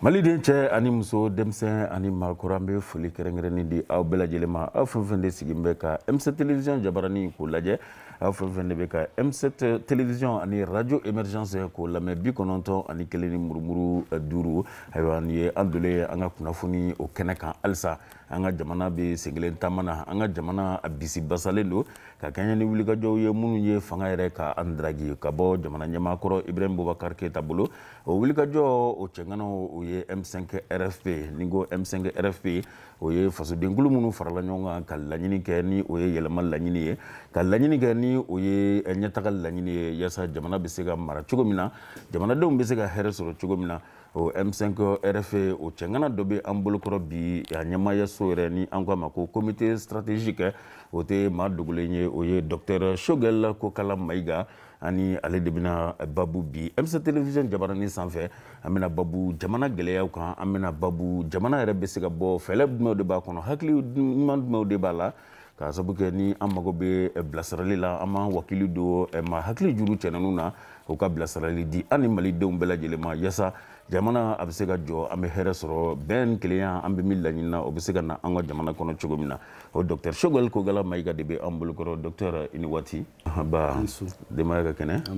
Maliden cɛ ani muso denmisɛn ani maakɔrɔ an bɛ foli kɛrɛnkɛrɛnnen di aw bɛɛ lajɛlen ma aw fɛn fɛn de sigilen bɛ ka M7 télévision jabaranin k'o lajɛ aw fɛn fɛn de bɛ ka M7 télévision ani radio émergence k'o lamɛn 91 ni murumuru 5 ayiwa nin ye an dolen an ka kunnafoni o kɛnɛ kan halisa an ka jamana bɛ senkelen taama na an ka jamana a bisi basalen don ka kɛɲɛ ni wulikajɔw ye minnu ye fanga yɛrɛ ka an daraki ka bɔ jamana ɲɛmaakɔrɔ Ibrahim Boubacar Keita bolo o wulikajɔ o cɛŋanaw o ye M5 RFP ni ko M5 RFP o ye fasodenkulu minnu farala ɲɔgɔn kan ka laɲini kɛ ni o ye yɛlɛma laɲini ye ka laɲini kɛ ni o ye ɲɛtaga laɲini ye yaasa jamana bɛ se ka mara cogo min na jamanadenw bɛ se ka hɛrɛ sɔrɔ cogo min na o M5 RFP o cɛŋana dɔ bɛ an bolokɔrɔ bi a ɲɛmaayaso yɛrɛ ni an k'a ma ko comité stratégique o tɛ maa dogolen ye o ye Dr Choguel Kokala Mayiga ani ale de bɛna babu bi M7 télévision jabaranin sanfɛ an bɛna babu jamana gɛlɛyaw kan an bɛna babu jamana yɛrɛ bɛ se ka bɔ fɛɛrɛ jumɛnw de b'a kɔnɔ hakili ɲuman jumɛnw de b'a la k'a sababu kɛ ni an mago bɛ bilasirali la an b'an wakili don maa hakili juru cɛnɛnw na o ka bilasirali di an ni malidenw bɛɛ lajɛlen ma yaasa jamana a bɛ se ka jɔ an bɛ hɛrɛ sɔrɔ bɛn ni kelenya an bɛ min laɲini na o bɛ se ka na an ka jamana kɔnɔ cogo min na o Dr Choguel Kokala Mayiga de bɛ an bolokɔrɔ Dr i ni waati ba denbaya ka kɛnɛ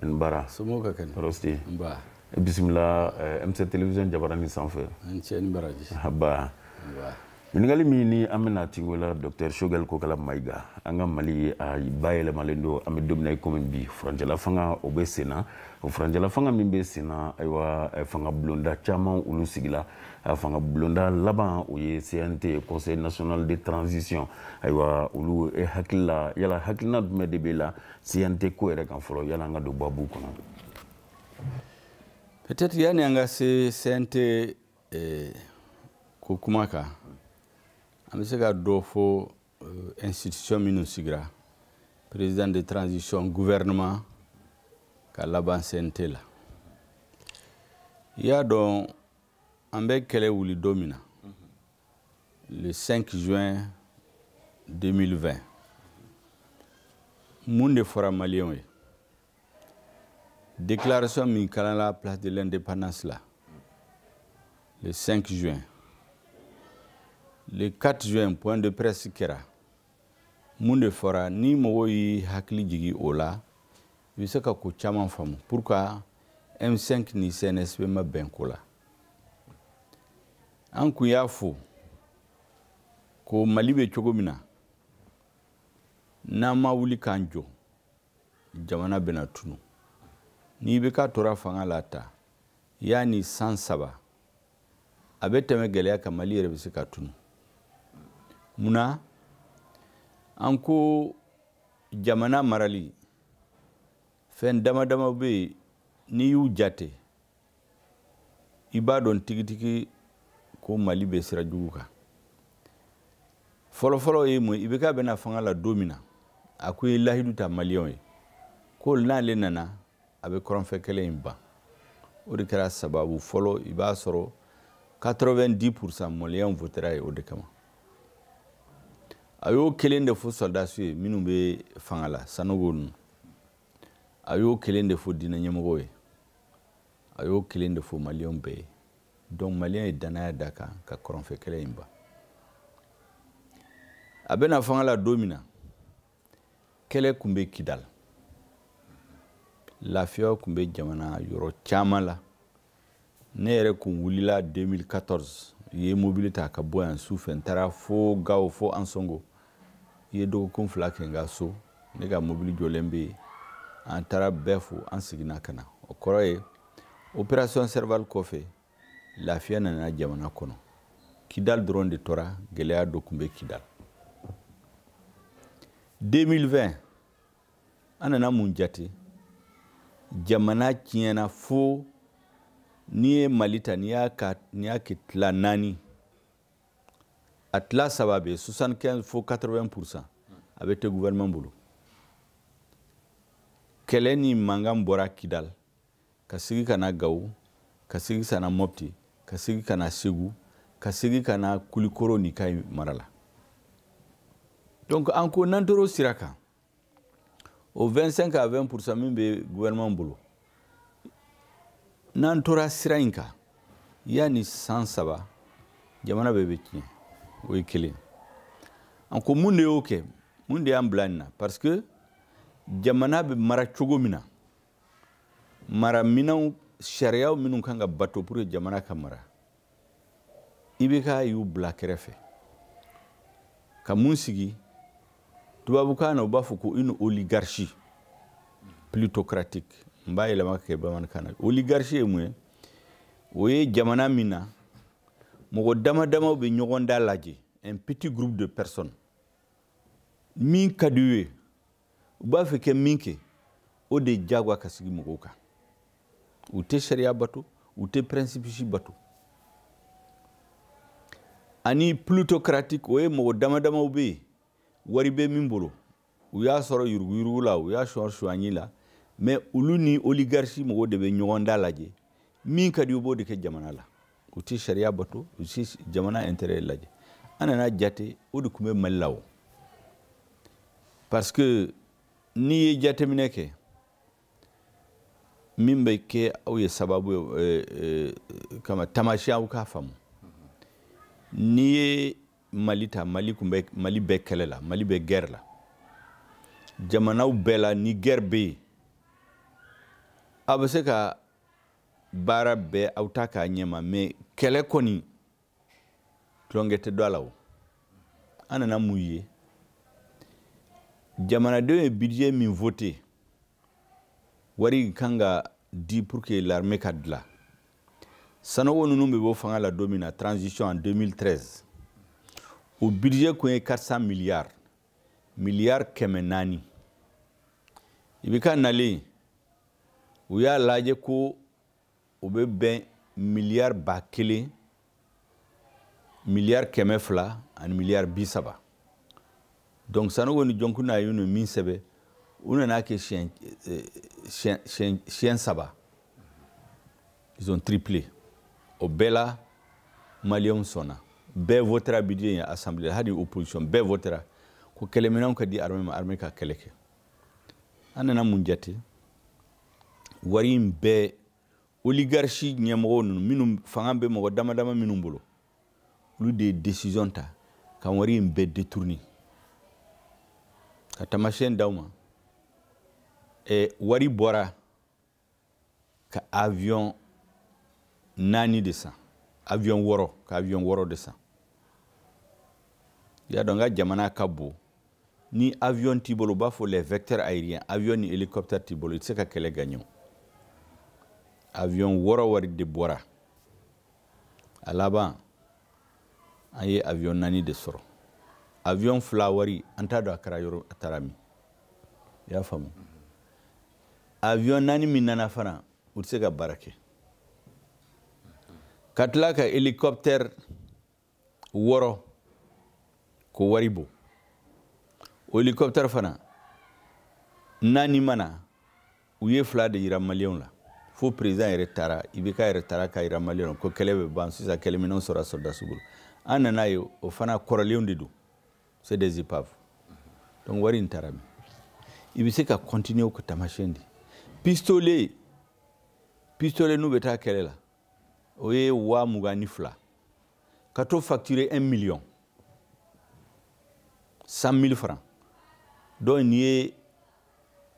n bara somɔgɔw ka kɛnɛ Rosti bisimila M7 télévision jabaranin sanfɛ n cɛ ni baraji ba ɲininkali min ni an bɛna tingo la Dr Choguel Kokala Mayiga an ka Mali a bayɛlɛmalen don an bɛ don min na i komi bi furancɛla fanga o bɛ sen na o furancɛla fanga min bɛ sen na ayiwa fanga bulonda caman olu sigila a fanga bulonda laban o ye CNT Conseil national de transition ayiwa olu hakili la yala hakilina jumɛn de bɛ la CNT ko yɛrɛ kan fɔlɔ yala an ka don babu kɔnɔ peut-être yani an ka se CNT ko kuma kan an bɛ se ka dɔ fɔ institution minnu sigira président de transition gouvernement ka laban CNT la i y'a dɔn an bɛ kɛlɛ wuli don min na le 5 juin 2020 mun de fɔra maliyɛnw ye déclaration min kalala place de l'indépendance la le 5 juin le 4 juin point de presse kɛra mun de fɔra ni mɔgɔw y'i hakili jigi o la i bɛ se ka ko caman faamu pourquoi M5 ni CNSP ma bɛn ko la an kun y'a fɔ ko Mali bɛ cogo min na n'an ma wuli k'an jɔ jamana bɛna tunu n'i bɛ ka tora fanga la ta yani san 3 a bɛ tɛmɛ gɛlɛya kan Mali yɛrɛ bɛ se ka tunu munna an ko jamana marali fɛn dama dama bɛ yen n'i y'u jate i b'a dɔn tigitigi ko Mali bɛ sira jugu kan fɔlɔfɔlɔ ye mun i bɛ ka bɛna fanga la don min na a ko ye lahidu ta maliyɛnw ye ko n'ale nana a bɛ kɔrɔnfɛ kɛlɛ in ban o de kɛra sababu fɔlɔ i b'a sɔrɔ 90% maliyɛnw votera ye o de kama a y'o kelen de fɔ soldats ye minnu bɛ fanga la Sanogo ninnu a y'o kelen de fɔ diinɛ ɲɛmɔgɔw ye a y'o kelen de fɔ maliyɛnw bɛɛ ye donc maliyɛn ye danaya da kan ka kɔrɔnfɛ kɛlɛ in ban a bɛna fanga la don min na kɛlɛ tun bɛ Kidal lafiya tun bɛ jamana yɔrɔ caman la ne yɛrɛ kun wulila 2014 i ye mobili ta ka bɔ yan su fɛ n taara fo Gao fo Ansongo i ye dɔgɔkun 2 kɛ n ka so ne ka mobili jɔlen bɛ yen an taara bɛɛ fo an seginna ka na o kɔrɔ ye opération Serval kɔfɛ lafiya nana jamana kɔnɔ Kidal dɔrɔn de tora gɛlɛya dɔ tun bɛ Kidal 2020 an nana mun jate jamana tiɲɛna fo n'i ye Mali ta n'i y'a kɛ tila 4 a tila 3 bɛ 75 fo 80% a bɛ tɛ gouvernement bolo kɛlɛ ni mankan bɔra Kidal ka sigi ka na Gawo ka sigi ka na Mopti ka sigi ka na Segu ka sigi ka na Kulikoro ni Kayi mara la donc an ko n'an tor'o sira kan o 25 à 20% min bɛ gouvernement bolo n'an tora sira in kan yani san saba jamana bɛɛ bɛ tiɲɛ o ye kelen an ko mun de y'o kɛ mun de y'an bila nin na parce que jamana bɛ mara cogo min na mara minɛnw sariyaw minnu kan ka bato pour que jamana ka mara IBK y'u bila kɛrɛfɛ ka mun sigi tubabukan na u b'a fɔ ko une oligarchie plutocratique n b'a yɛlɛma ka kɛ bamanankan na oligarchie ye mun ye o ye jamana min na mɔgɔ dama damaw bɛ ɲɔgɔn da lajɛ un petit groupe de personnes min ka d'u ye u b'a fɛ kɛ min kɛ o de jagoya ka sigi mɔgɔw kan u tɛ sariya bato u tɛ principe si bato ani plutocratique o ye mɔgɔ dama damaw bɛ yen wari bɛ min bolo u y'a sɔrɔ yurugu yurugu la u y'a sɔrɔ suɲɛni la mais olu ni oligarchie mɔgɔw de bɛ ɲɔgɔn da lajɛ min ka di u b'o de kɛ jamana la u tɛ sariya bato u tɛ jamana intérêt lajɛ an nana jate o de tun bɛ Mali la o parce que n'i ye jateminɛ kɛ min bɛ kɛ aw ye sababu ye kama tamasiyɛn aw k'a faamu n'i ye Mali ta Mali bɛ kɛlɛ la Mali bɛ guerre la jamanaw bɛɛ la ni guerre bɛ yen a bɛ se ka baara bɛɛ aw ta k'a ɲɛma mais kɛlɛ kɔni tulonkɛ tɛ don a la o an nana mun ye jamanadenw ye budget min voté wari kan ka di pour que l'armée ka dilan sanogo ninnu bɛ bɔ fanga la don min na transition en 2013 o budget kun ye 400 milliards miliyari 400 IBK nalen u y'a lajɛ ko o bɛ bɛn miliyari 1000 miliyari 200 ani miliyari 30 donc sanogo ni jɔnkuna ye min sɛbɛn u nana kɛ siɲɛ 3 ils ont triplé o bɛɛ la maliyɛnw sɔnna bɛɛ votera budget in assemblée hali opposition bɛɛ votera ko kɛlɛminɛnw ka di armée ma armée ka kɛlɛ kɛ an nana mun jate wari in bɛɛ oligarchie ɲɛmɔgɔw ninnu minnu fanga bɛ mɔgɔ dama dama minnu bolo olu de ye décision ta ka wari in bɛɛ détourner ka tamasiyɛn d'aw ma wari bɔra ka avion 4 de san avion 6 ka avion 6 de san ya dɔn ka jamana ka bon ni avion t'i bolo u b'a fɔ les vecteurs aériens avion ni hélicoptère t'i bolo i tɛ se ka kɛlɛ gagner avion 6 wari de bɔra a laban an ye avion 4 de sɔrɔ avion 2 wari an t'a dɔn a kɛra yɔrɔ a taara min i y'a faamu avion 4 min nana fana u tɛ se ka baara kɛ ka tila ka hélicoptère 6 ko wari bɔ o hélicoptère fana 4 mana u ye 2 de yira maliyɛnw la fo président yɛrɛ taara IBK yɛrɛ taara ka yira maliyɛnw ko kɛlɛ bɛ ban sisan kɛlɛminɛnw sɔrɔ soldats bolo an nana ye o fana kɔrɔlenw de don c'est des épaves donc wari in taara min i bɛ se ka continuer ka tamasiyɛn di pistolet n'u bɛ taa kɛlɛ la o ye 22,000 ka to facturer 1 million 100,000 francs donc n'i ye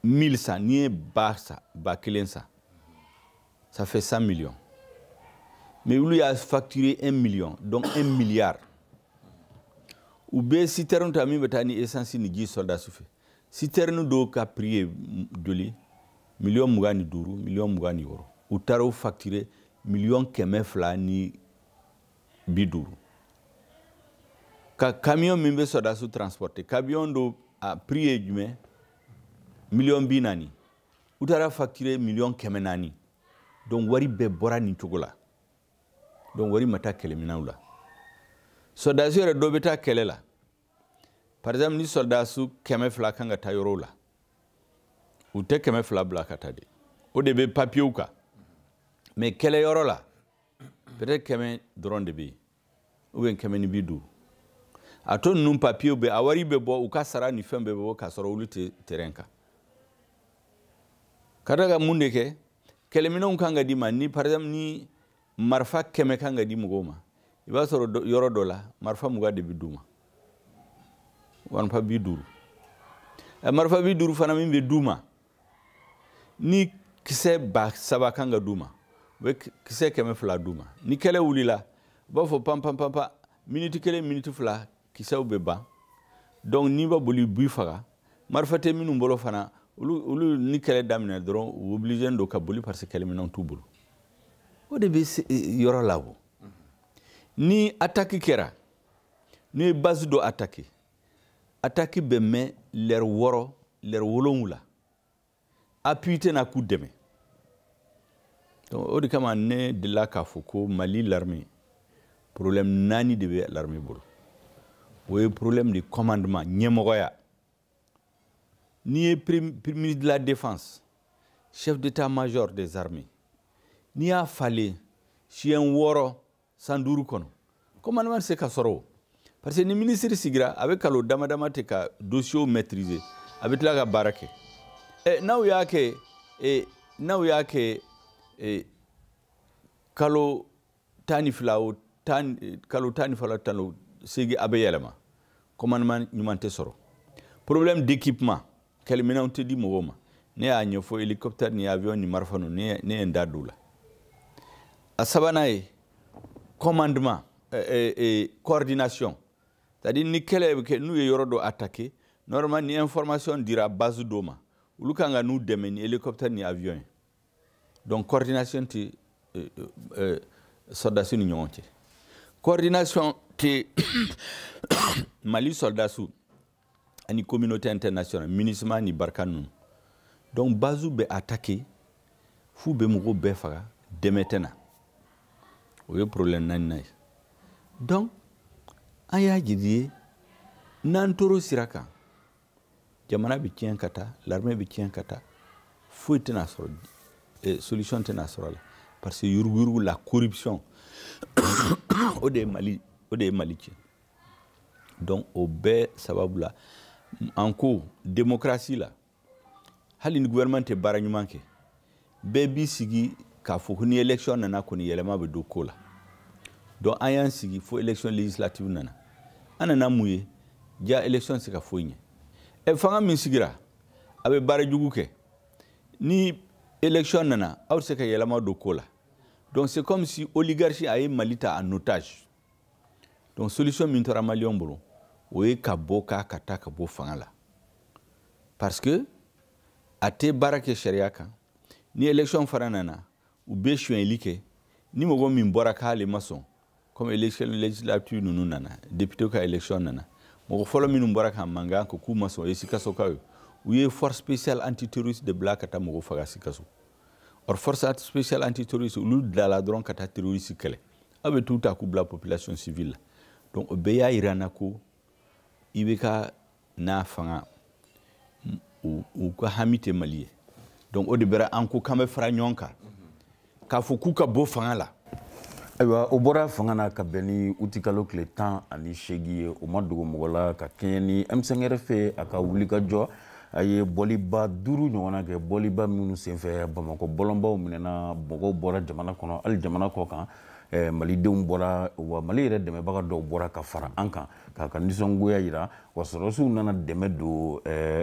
1000 san n'i ye 10,000 san ça fait 100 millions mais olu y'a facturer 1 million donc 1 milliard u bɛ citerne ta min bɛ taa ni essence ni ji soldats fɛ citerne dɔw ka prix ye joli $25,000 $26,000 u taara o facturer $250,000 ni 50 ka camion min bɛ soldats transporter camion dɔw a prix ye jumɛn $40,000 u taara facturer $140,000 donc wari bɛɛ bɔra nin cogo la donc wari ma taa kɛlɛminɛnw la soldats yɛrɛ dɔw bɛ taa kɛlɛ la par exemple ni soldats 200 kan ka taa yɔrɔw la u tɛ 200 bila ka taa de o de bɛ papiers kan mais kɛlɛyɔrɔ la peut-être 100 dɔrɔn de bɛ yen ou bien 150 a to ninnu papiers bɛ a wari bɛ bɔ u ka sara ni fɛn bɛɛ bɛ bɔ k'a sɔrɔ olu tɛ terrain kan ka da ka mun de kɛ kɛlɛminɛnw kan ka di ma ni par exemple ni marifa 100 kan ka di mɔgɔw ma i b'a sɔrɔ yɔrɔ dɔ la marifa 20 de bɛ d'u ma marifa 50 marifa 50 fana min bɛ d'u ma ni kisɛ 300 kan ka d'u ma u bɛ kisɛ 200 d'u ma ni kɛlɛ wulila u b'a fɔ pam pam pam pam minute 1 minute 2 kisɛw bɛ ban donc n'i b'a boli b'i faga marifa tɛ minnu bolo fana olu ni kɛlɛ daminɛ dɔrɔn u obligé don ka boli parce que kɛlɛminɛnw t'u bolo o de bɛ yɔrɔ la o ni attaque kɛra ni base dɔ attaque bɛ mɛn l'heure 6 l'heure 7 appui tɛna k'u dɛmɛ donc o de kama ne delila k'a fɔ ko Mali l'armée problème 4 de bɛ l'armée bolo o ye problème de commandement ɲɛmɔgɔya n'i ye ministre de la défense chef d'état-major des armées n'i y'a falen siɲɛ 6 san 5 kɔnɔ commandement tɛ se ka sɔrɔ o parce que ni ministre sigira a bɛ kalo dama dama tɛ ka dossier maîtriser a bɛ tila ka baara kɛ n'aw y'a kɛ kalo 12 o kalo 12 tan o segi a bɛ yɛlɛma commandement ɲuman tɛ sɔrɔ problème d'équipement kɛlɛminɛnw tɛ di mɔgɔw ma ne y'a ɲɛfɔ hélicoptère ni avion ni marifa ninnu ne ye n da don o la a sabanan ye commandement coordination c'est-à-dire ni kɛlɛ bɛ kɛ n'u ye yɔrɔ dɔ attaquer normalement ni information dira base dɔ ma olu kan ka n'u dɛmɛ ni hélicoptère ni avion ye donc coordination tɛ soldats ni ɲɔgɔn cɛ coordination tɛ Mali soldats ani communauté internationale MINUSMA ni Barkhane ninnu donc base bɛ attaquer f'u bɛ mɔgɔw bɛɛ faga dɛmɛ tɛ na o ye problème 4 ye donc an y'a jidi ye n'an tor'o sira kan jamana bɛ tiɲɛ ka taa l'armée bɛ tiɲɛ ka taa foyi tɛna sɔrɔ solution tɛna sɔrɔ la parce que yuruguyurugu la corruption o de ye Mali tiɲɛ donc o bɛɛ sababu la an ko démocratie la hali ni gouvernement tɛ baara ɲuman kɛ bɛɛ b'i sigi k'a fɔ ko ni élection nana kɔni yɛlɛma bɛ don ko la donc an y'an sigi fo élection législative nana an nana mun ye ja élection se ka foyi ɲɛ fanga min sigira a bɛ baara jugu kɛ ni élection nana aw tɛ se ka yɛlɛma don ko la donc c'est comme si oligarchie a ye Mali ta en otage donc solution min tora maliyɛnw bolo o ye ka bɔ ka taa ka bɔ fanga la parce que a tɛ baara kɛ sariya kan ni élection fara nana u bɛ sonyɛli kɛ ni mɔgɔ min bɔra k'ale ma sɔn comme élection législative ninnu nana député ka élection nana mɔgɔ fɔlɔ minnu bɔra ka mankan ko k'u ma sɔn o ye Sikasokaw ye u ye force spéciale antiterroriste de bila ka taa mɔgɔ faga Sikaso or force spéciale antiterroriste olu dilala dɔrɔn ka taa terroriste kɛlɛ aw bɛ t'u ta k'u bila population civile la donc o bɛɛ y'a yira n na ko i bɛ ka n'a fanga u ka hami tɛ Mali ye donc o de bɛra an ko k'an bɛ fara ɲɔgɔn kan k'a fɔ k'u ka bɔ fanga la ayiwa o bɔra fanga na ka bɛn ni uti kalo tile 18 ye o ma dogo mɔgɔ la ka kɛɲɛ ni M5 RFA a ka wuli ka jɔ a ye bɔliba 5 ɲɔgɔnna kɛ bɔliba minnu senfɛ Bamakɔ bɔlɔnbaw minɛna mɔgɔw bɔra jamana kɔnɔ hali jamana kɔ kan malidenw bɔra wa Mali yɛrɛ dɛmɛbaga dɔw bɔra ka fara an kan k'a ka nisɔngoya jira wa sɔrɔsiw nana dɛmɛ don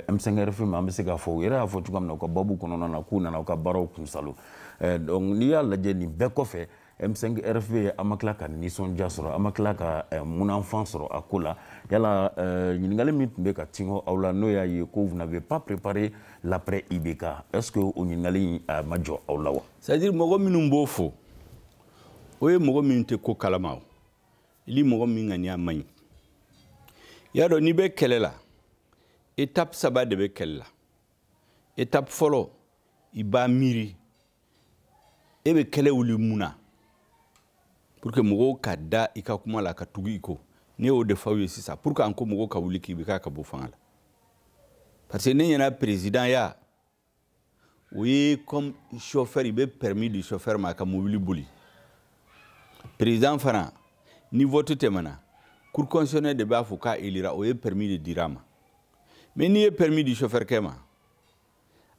M5 RFA ma an bɛ se k'a fɔ u yɛrɛ y'a fɔ cogoya min na u ka babu kɔnɔna na k'u nana u ka baaraw kunsalo donc n'i y'a lajɛ nin bɛɛ kɔfɛ M5 RFA an ma tila ka nisɔndiya sɔrɔ an ma tila ka munafan sɔrɔ a ko la yala ɲininkali min tun bɛ ka tingo aw la n'o y'a ye ko vous n'avez pas préparé l'après IBK est-ce que o ɲininkali ma jɔ aw la wa c'est-à-dire mɔgɔ minnu b'o fɔ o ye mɔgɔ minnu tɛ ko kalama o ili mɔgɔ min ŋaniya man ɲi i y'a dɔn n'i bɛ kɛlɛ la étape 3 de bɛ kɛlɛ la étape fɔlɔ i b'a miiri e bɛ kɛlɛ wuli mun na pour que mɔgɔw ka da i ka kuma la ka tugu i ko ne y'o de f'aw ye sisan pour que an ko mɔgɔw ka wuli k'i bɛ ka bɔ fanga la parce que ne ɲɛna président ya o ye comme chauffeur i bɛ permis de chauffeur ma ka mobili boli président fana ni vote tɛmɛna cour constitutionnelle de b'a fɔ k'a élira o ye permis de dira ma mais n'i ye permis de chauffeur kɛ ma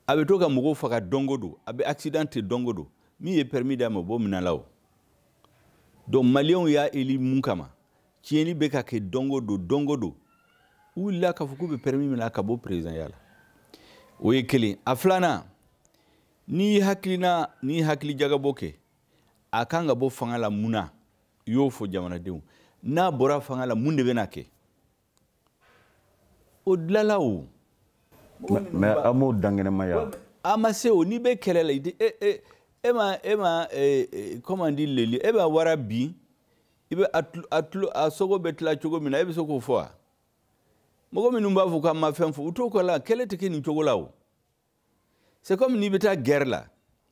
a bɛ to ka mɔgɔw faga don o don a bɛ accident tɛ don o don min ye permis d'a ma o b'o minɛ la o donc malien y'a eli mun kama tiɲɛni bɛ ka kɛ dongo do u wulila k'a fɔ k'u bɛ permis minɛ ka bɔ président ya la o ye kelen a filanan ni hakili jagabɔ kɛ a kan ka bɔ fanga la mun na i y'o fɔ jamanadenw n'a bɔra fanga la mun de bɛna kɛ o dilala o mais a m'o dangɛnɛmaya a ma se o n'i bɛ kɛlɛ la e ma comment dire leli e b'a wara bi i bɛ a sogo bɛ tila cogo min na e bɛ se k'o fɔ wa mɔgɔ minnu b'a fɔ k'a ma fɛn fɔ u t'o kɔ la kɛlɛ tɛ kɛ nin cogo la o c'est comme n'i bɛ taa guerre la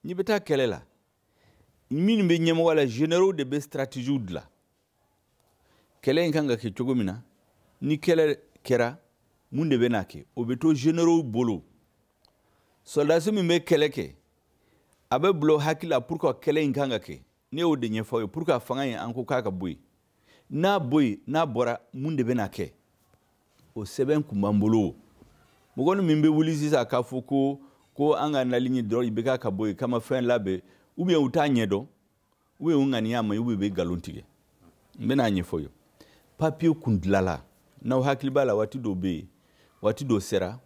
n'i bɛ taa kɛlɛ la minnu bɛ ɲɛmɔgɔ la généraux de bɛ stratégie dilan kɛlɛ in kan ka kɛ cogo min na ni kɛlɛ kɛra mun de bɛ n'a kɛ o bɛ to généraux bolo soldats min bɛ kɛlɛ kɛ a bɛ bilo hakili la pour que kɛlɛ in kan ka kɛ ne y'o de ɲɛfɔ ye pour que fanga in an ko k'a ka bɔ yen n'a bɔra mun de bɛ n'a kɛ o sɛbɛn kun b'an bolo mɔgɔ min bɛ wuli sisan k'a fɔ ko an ka nali ɲɛ dɔrɔn i bɛ k'a ka bɔ yen kama fɛn labɛn ou bien u t'a ɲɛdɔn ou bien u ŋaniya ma ou bien u bɛ nkalon tigɛ n bɛna ɲɛfɔ ye papier kun dilala n'aw hakili b'a la waati dɔ bɛ yen waati dɔ sera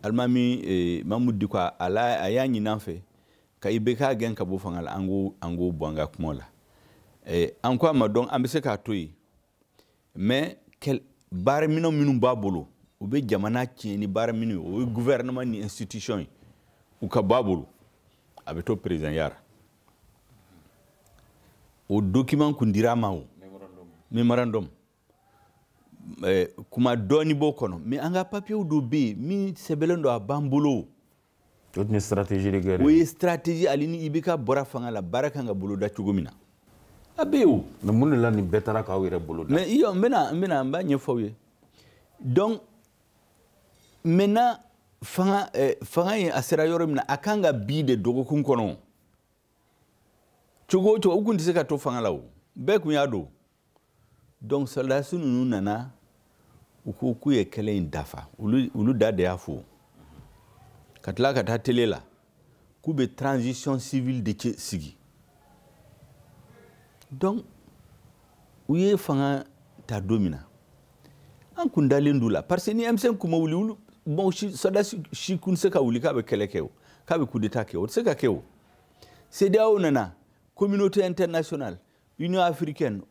alimami Mamudu Diko a y'a ɲini an fɛ ka IBK gɛn ka bɔ fanga la an k'o bɔ an ka kuma la an ko a ma dɔn an bɛ se k'a to yen mais baaraminɛn minnu b'a bolo u bɛ jamana tiɲɛ ni baaraminɛn o ye gouvernement ni institution ye u ka b'a bolo a bɛ to président yara o document kun dira ma o memorandum kuma dɔɔni b'o kɔnɔ mais an ka papier dɔ bɛ yen min sɛbɛnlen don a b'an bolo o tun ye stratégie de guerre o ye stratégie ali ni IBK bɔra fanga la baara kan ka boloda cogo min na a bɛ yen o mais mun de la nin bɛɛ taara k'aw yɛrɛ boloda mais iyo n b'a ɲɛfɔ aw ye donc maintenant fanga in a sera yɔrɔ min na a kan ka bi de dɔgɔkun kɔnɔ cogo o cogo u kun tɛ se ka to fanga la o bɛɛ kun y'a dɔn donc soldats ninnu nana u ko k'u ye kɛlɛ in dafa olu da de y'a fɔ ka tila ka taa télé la k'u bɛ transition civile de sigi donc u ye fanga ta don min na an kun dalen d'u la parce que ni M5 kun ma wuli bon soldats si kun se ka wuli k'a bɛ kɛlɛ kɛ o k'a bɛ coup d'état kɛ o tɛ se ka kɛ o CEDEAO nana communauté internationale Union africaine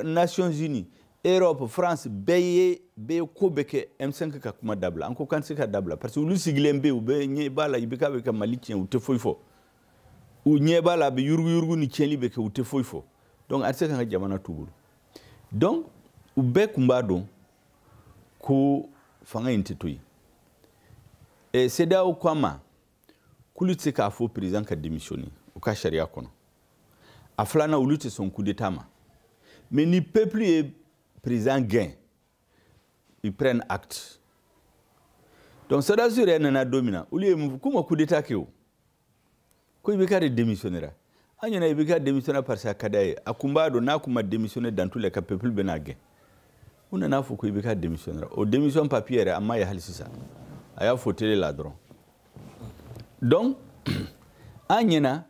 Nations Unies Europe France bɛɛ ye ko bɛɛ kɛ M5 ka kuma dabila an ko kan tɛ se ka dabila parce que olu sigilen bɛ yen u bɛ ɲɛ b'a la IBK bɛ ka Mali tiɲɛ u tɛ foyi fɔ u ɲɛ b'a la a bɛ yuruguyurugu ni tiɲɛli bɛ kɛ u tɛ foyi fɔ donc a tɛ se ka jamana t'u bolo donc u bɛɛ kun b'a dɔn ko fanga in tɛ to yen CEDEAO ko a ma k'olu tɛ se k'a fɔ président ka démissionner u ka sariya kɔnɔ a filanan olu tɛ sɔn coup d'état ma mais ni peuple ye président gɛn ils prennent acte donc soldats yɛrɛ nana don min na olu ye mun fɔ k'u ma coup d'état kɛ o ko IBK de démissionnera an ɲɛna IBK démissionnera parce que a ka d'a ye a kun b'a dɔn n'a kun ma démissionner dans tous les cas peuple bɛna gɛn u nana fɔ ko IBK démissionnera o démission papier yɛrɛ a ma ye hali sisan a y'a fɔ télé la dɔrɔn donc an ɲɛna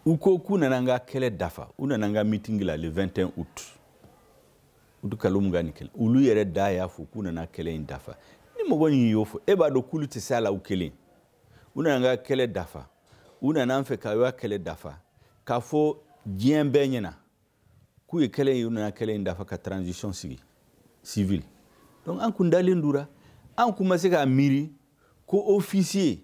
u ko k'u nana an ka kɛlɛ dafa u nana an ka meeting la le 21 août u kalo mun ka nin kɛlɛ olu yɛrɛ da y'a fɔ k'u nana kɛlɛ in dafa ni mɔgɔ in y'o fɔ e b'a dɔn k'olu tɛ se a la u kelen u nana an ka kɛlɛ dafa u nana an fɛ k'a kɛlɛ dafa k'a fɔ diɲɛ bɛɛ ɲɛna k'u ye kɛlɛ in u nana kɛlɛ in dafa ka transition sigi civile donc an kun dalen dura an kun ma se k'a miiri ko officier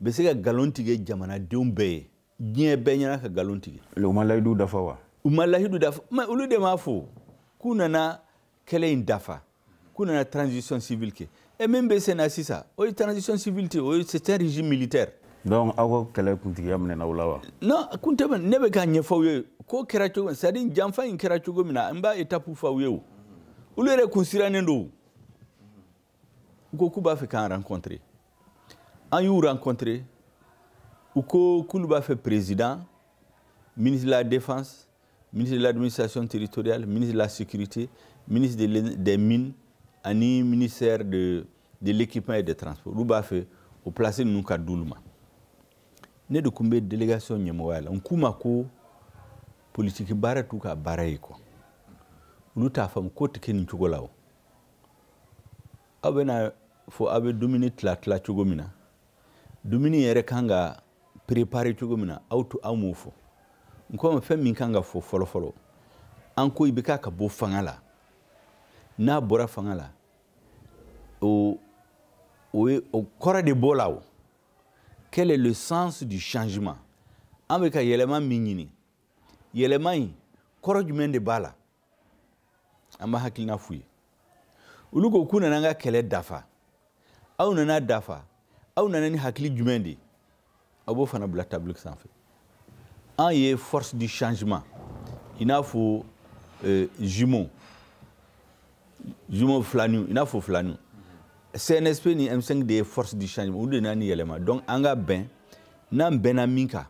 bɛ se ka nkalon tigɛ jamanadenw bɛɛ ye diɲɛ bɛɛ ɲɛna ka nkalon tigɛ u ma layidu dafa wa u ma layidu dafa mais olu de m'a fɔ k'u nana kɛlɛ in dafa k'u nana transition civile kɛ et min bɛ sen na sisan o ye transition civile tɛ o ye c'est un régime militaire donc aw ka kɛlɛ kuntigiya minɛna aw la wa non kun tɛ ne bɛ k'a ɲɛfɔ aw ye ko kɛra cogo c'est à dire janfa in kɛra cogo min na n b'a étape fɔ aw ye o olu yɛrɛ kun sirannen don u ko k'u b'a fɛ k'an rencontrer an y'u rencontrer u ko k'olu b'a fɛ président ministre de la défense ministre de l'administration territoriale ministre de la sécurité ministre des mines ani ministère de l'équipement et des transports olu b'a fɛ o place ninnu ka d'olu ma ne de kun bɛ délégation ɲɛmɔgɔya la n k'u ma ko politique baara t'u ka baara ye quoi olu t'a faamu ko tɛ kɛ nin cogo la o aw bɛna fɔ aw bɛ dumuni tila cogo min na dumuni yɛrɛ kan ka préparer cogo min na aw m'o fɔ n ko fɛn min kan ka fɔ fɔlɔ-fɔlɔ an ko i bɛ ka bɔ fanga la n'a bɔra fanga la o kɔrɔ de bɔ la o quel est le sens du changement an bɛ ka yɛlɛma min ɲini yɛlɛma in kɔrɔ jumɛn de b'a la an b'a hakilina f'u ye olu ko k'u nana an ka kɛlɛ dafa aw nana dafa aw nana ni hakili jumɛn de aw b'o fana bila table sanfɛ an ye force du changement i n'a fɔ jumeau filaniw i n'a fɔ filaniw CNSP ni M5 de ye force du changement olu de nana ni yɛlɛma donc an ka bɛn n'an bɛnna min kan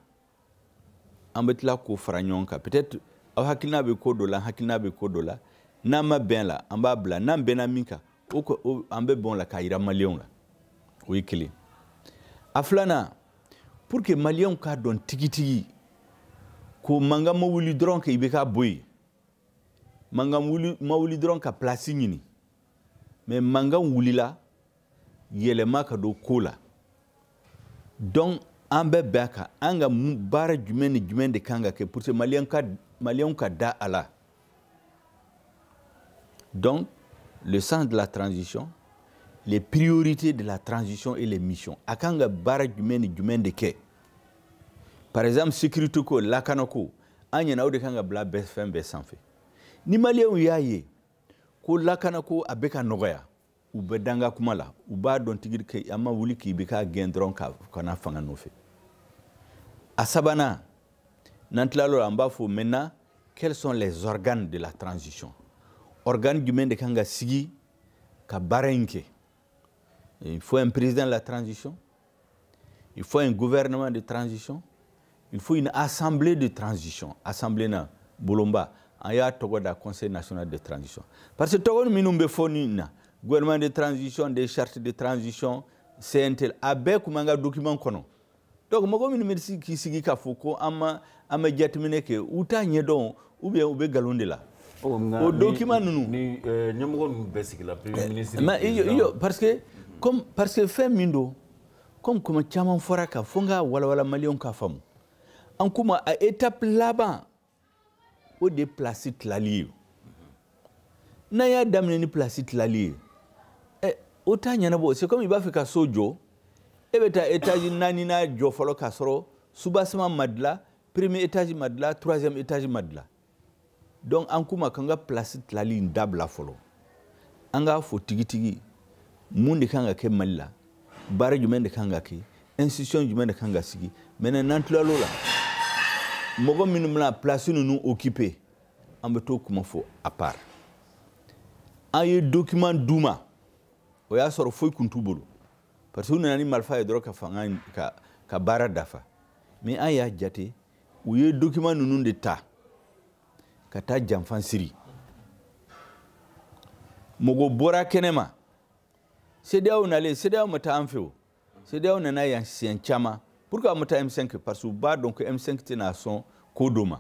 an bɛ tila k'o fara ɲɔgɔn kan peut-être aw hakilina bɛ ko dɔ la an hakilina bɛ ko dɔ la n'an ma bɛn la an b'a bila n'an bɛnna min kan an bɛ bɛn o la k'a jira maliyɛnw la o ye kelen a filanan pour que maliyɛnw k'a dɔn tigitigi ko mankan ma wuli dɔrɔn k'i bɛ k'a bɔ yen mankan ma wuli dɔrɔn ka place ɲini mais mankan wulila yɛlɛma ka don ko la donc an bɛ bɛn a kan an ka baara jumɛn ni jumɛn de kan ka kɛ pour que maliyɛnw ka da a la donc le sens de la transition les priorités de la transition et les missions a kan ka baara jumɛn ni jumɛn de kɛ par exemple sécurité ko lakana ko an ɲɛna o de kan ka bila fɛn bɛɛ sanfɛ ni maliyɛnw y'a ye ko lakana ko a bɛ ka nɔgɔya u bɛ danga kuma la u b'a dɔn tigi kɛ an ma wuli k'i bɛ k'a gɛn dɔrɔn ka na fanga nɔfɛ a sabanan n'an tila l'o la an b'a fɔ maintenant quels sont les organes de la transition organe jumɛn de kan ka sigi ka baara in kɛ il faut un président de la transition il faut un gouvernement de transition il faut une assemblée de transition assemblée na bolonba an y'a tɔgɔ da conseil national de transition parce que tɔgɔ minnu bɛ fɔ nin na gouvernement de transition des chartes de transition CNTL a bɛɛ kun b'an ka document kɔnɔ donc mɔgɔ minnu bɛ k'i sigi k'a fɔ ko an ma jateminɛ kɛ u t'a ɲɛdɔn ou bien u bɛ nkalon de la o document ninnu ni ɲɛmɔgɔ ninnu bɛɛ sigila premier ministre parce que fɛn min don comme caman fɔra kan fo n ka walawala maliyɛnw k'a faamu an kuma a étape laban o de ye place tilali ye n'an y'a daminɛ ni place tilali ye o t'a ɲɛnabɔ c'est comme i b'a fɛ ka so jɔ e bɛ taa étage 4nan jɔ fɔlɔ k'a sɔrɔ soubassement ma dilan premier étage ma dilan troisième étage ma dilan donc an kuma k'an ka place tilali in dabila fɔlɔ an k'a fɔ tigitigi mun de kan ka kɛ Mali la baara jumɛn de kan ka kɛ institution jumɛn de kan ka sigi maintenant n'an tilal'o la mɔgɔ minnu bɛna place ninnu occuper an bɛ t'o kuma fɔ à part an ye document d'u ma o y'a sɔrɔ foyi kun t'u bolo parce que u nana ni marifa ye dɔrɔn ka fanga ka baara dafa mais an y'a jate u ye document ninnu de ta ka taa janfan siri mɔgɔ bɔra kɛnɛma CEDEAO nalen CEDEAO ma taa an fɛ o CEDEAO nana yan siɲɛ caman pourquoi an ma taa M5 parce que u b'a dɔn ko M5 tɛna sɔn ko dɔ ma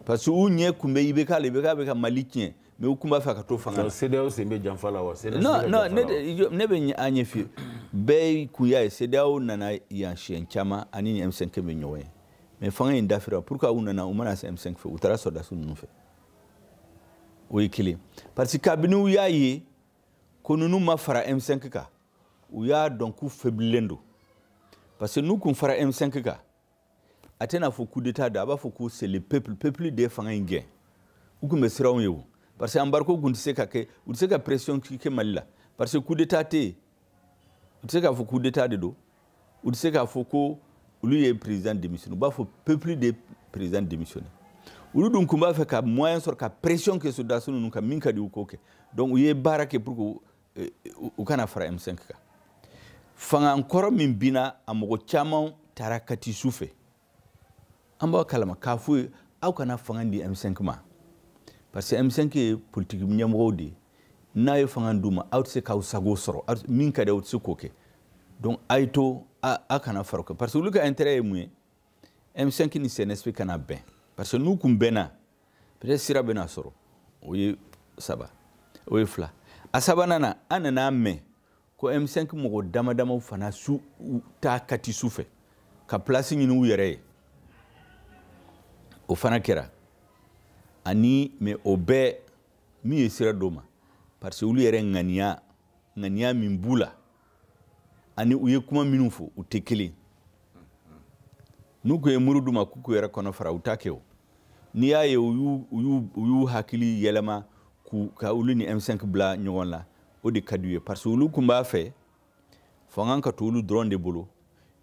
parce que u ɲɛ kun bɛ IBK la IBK bɛ ka Mali tiɲɛ mais u kun b'a fɛ ka to fanga la CEDEAO sen bɛ janfa la wa non ne bɛ an ɲɛ f'i ye bɛɛ kun y'a ye CEDEAO nana yan siɲɛ caman ani ni M5 bɛ ɲɔgɔn ye mais fanga in dafira pourquoi u nana u mana se M5 fɛ u taara sɔrɔdasiw ninnu fɛ o ye kelen parce que kabini u y'a ye ko ninnu ma fara M5 kan u y'a dɔn k'u faiblilen don parce que n'u kun fara M5 kan a tɛna fɔ coup d'état don a b'a fɔ ko c'est le peuple de ye fanga in gɛn u kun bɛ siran u ye o parce que embargo kun tɛ se ka kɛ u tɛ se ka pression kɛ Mali la parce que coup d'état tɛ yen u tɛ se k'a fɔ coup d'état de don u tɛ se k'a fɔ ko olu ye président démissionné u b'a fɔ peuple de président démissionné olu dun kun b'a fɛ ka moyen sɔrɔ ka pression kɛ soldats ninnu kan min ka di u k'o kɛ donc u ye baara kɛ pour que u kana fara M5 kan fanga kɔrɔ min binna a mɔgɔ caman taara Kati su fɛ an b'a kalama k'a fɔ ye aw kana fanga di M5 ma parce que M5 ye politique ɲɛmɔgɔw de ye n'a ye fanga d'u ma aw tɛ se k'aw sago sɔrɔ min ka di aw tɛ se k'o kɛ donc a ye to a kana fara o kan parce que olu ka intérêt ye mun ye M5 ni CNSP kana bɛn parce que n'u kun bɛnna peut-être sira bɛna sɔrɔ o ye 3 o ye 2 a 3nan na an nana mɛn ko M5 mɔgɔ dama damaw fana su taa kati su fɛ ka place ɲini u yɛrɛ ye o fana kɛra ani mais o bɛɛ min ye sira d'o ma parce que olu yɛrɛ ŋaniya min b'u la ani u ye kuma minnu fɔ u tɛ kelen n'u ko ye muru d'u ma k'u k'u yɛrɛ kɔnɔ fara u t'a kɛ o n'i y'a ye u y'u hakili yɛlɛma ka olu ni M5 bila ɲɔgɔn la o de ka d'u ye parce que olu kun b'a fɛ fanga ka to olu dɔrɔn de bolo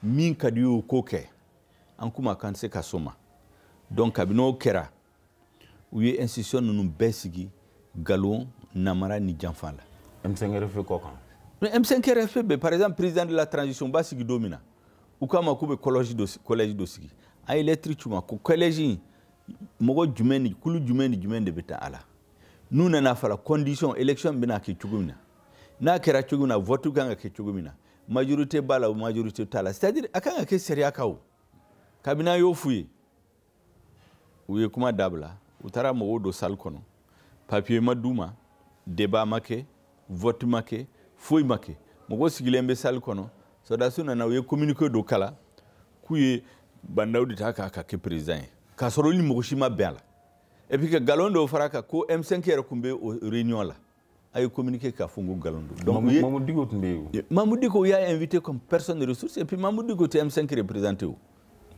min ka d'u ye o k'o kɛ an kuma kan se ka s'o ma donc kabini o kɛra u ye institution ninnu bɛɛ sigi Galon Namara ni Janfa la M5 RFP kɔ kan mais M5 RFP bɛ par exemple président de la transition ba sigi don min na u k'a ma k'u bɛ collège dɔ sigi an ye lettre ci u ma ko collège in mɔgɔ jumɛn ni kulu jumɛn ni jumɛn de bɛ taa a la n'u nana fara condition élection bɛna kɛ cogo min na n'a kɛra cogo min na vote kan ka kɛ cogo min na majorité b'a la o majorité t'a la c'est à dire a kan ka kɛ sariya kan o kabini an y'o f'u ye u ye kuma dabila u taara mɔgɔw don salle kɔnɔ papier ma d'u ma débat ma kɛ vote ma kɛ foyi ma kɛ mɔgɔw sigilen bɛ salle kɔnɔ sɔrɔdasiw nana u ye communiqué dɔ kala k'u ye bandaw de ta k'a ka kɛ président ye k'a sɔrɔ ni mɔgɔ si ma bɛn a la et puis que Galon dɔw fara kan ko M5 yɛrɛ kun bɛ o réunion la a ye communiqué k'a fɔ ko Galon don donc Mamadou Diko tun bɛ yen o Mamadou Diko y'a invité comme personne de ressource et puis Mamadou Diko tɛ M5 représenté o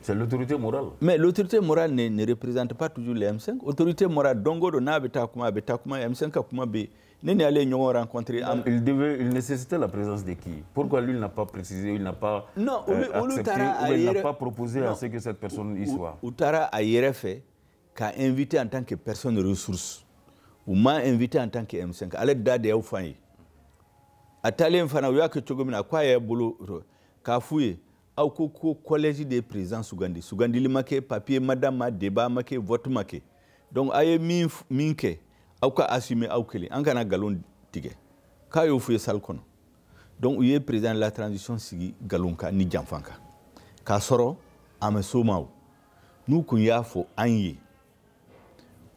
c'est l'autorité morale mais l'autorité morale ne représente pas toujours les M5 autorité morale don o don n'a bɛ taa kuma M5 ka kuma bɛ ne ni ale ɲɔgɔn rencontré il nécessitait la présence de qui pourquoi lui il n'a pas précisé il n'a pas non accepté ou il n'a pas proposé à ce que cette personne y soit u taara a yɛrɛ fɛ k'a invité en tant que personne de ressource u m'a invité en tant que M5 ale da de y'aw fan ye a taalen fana u y'a kɛ cogo min na k'a y'a bolo k'a f'u ye aw ko collège de président sugandili ma kɛ papier ma d'a ma débat ma kɛ vote ma kɛ donc a ye min kɛ aw ka assumer aw kelen an kana galon tigɛ k'a y'o f'u ye salle kɔnɔ donc u ye président de la transition sigi Galon kan ni Janfa kan k'a sɔrɔ a ma s'o ma o n'u kun y'a fɔ an ye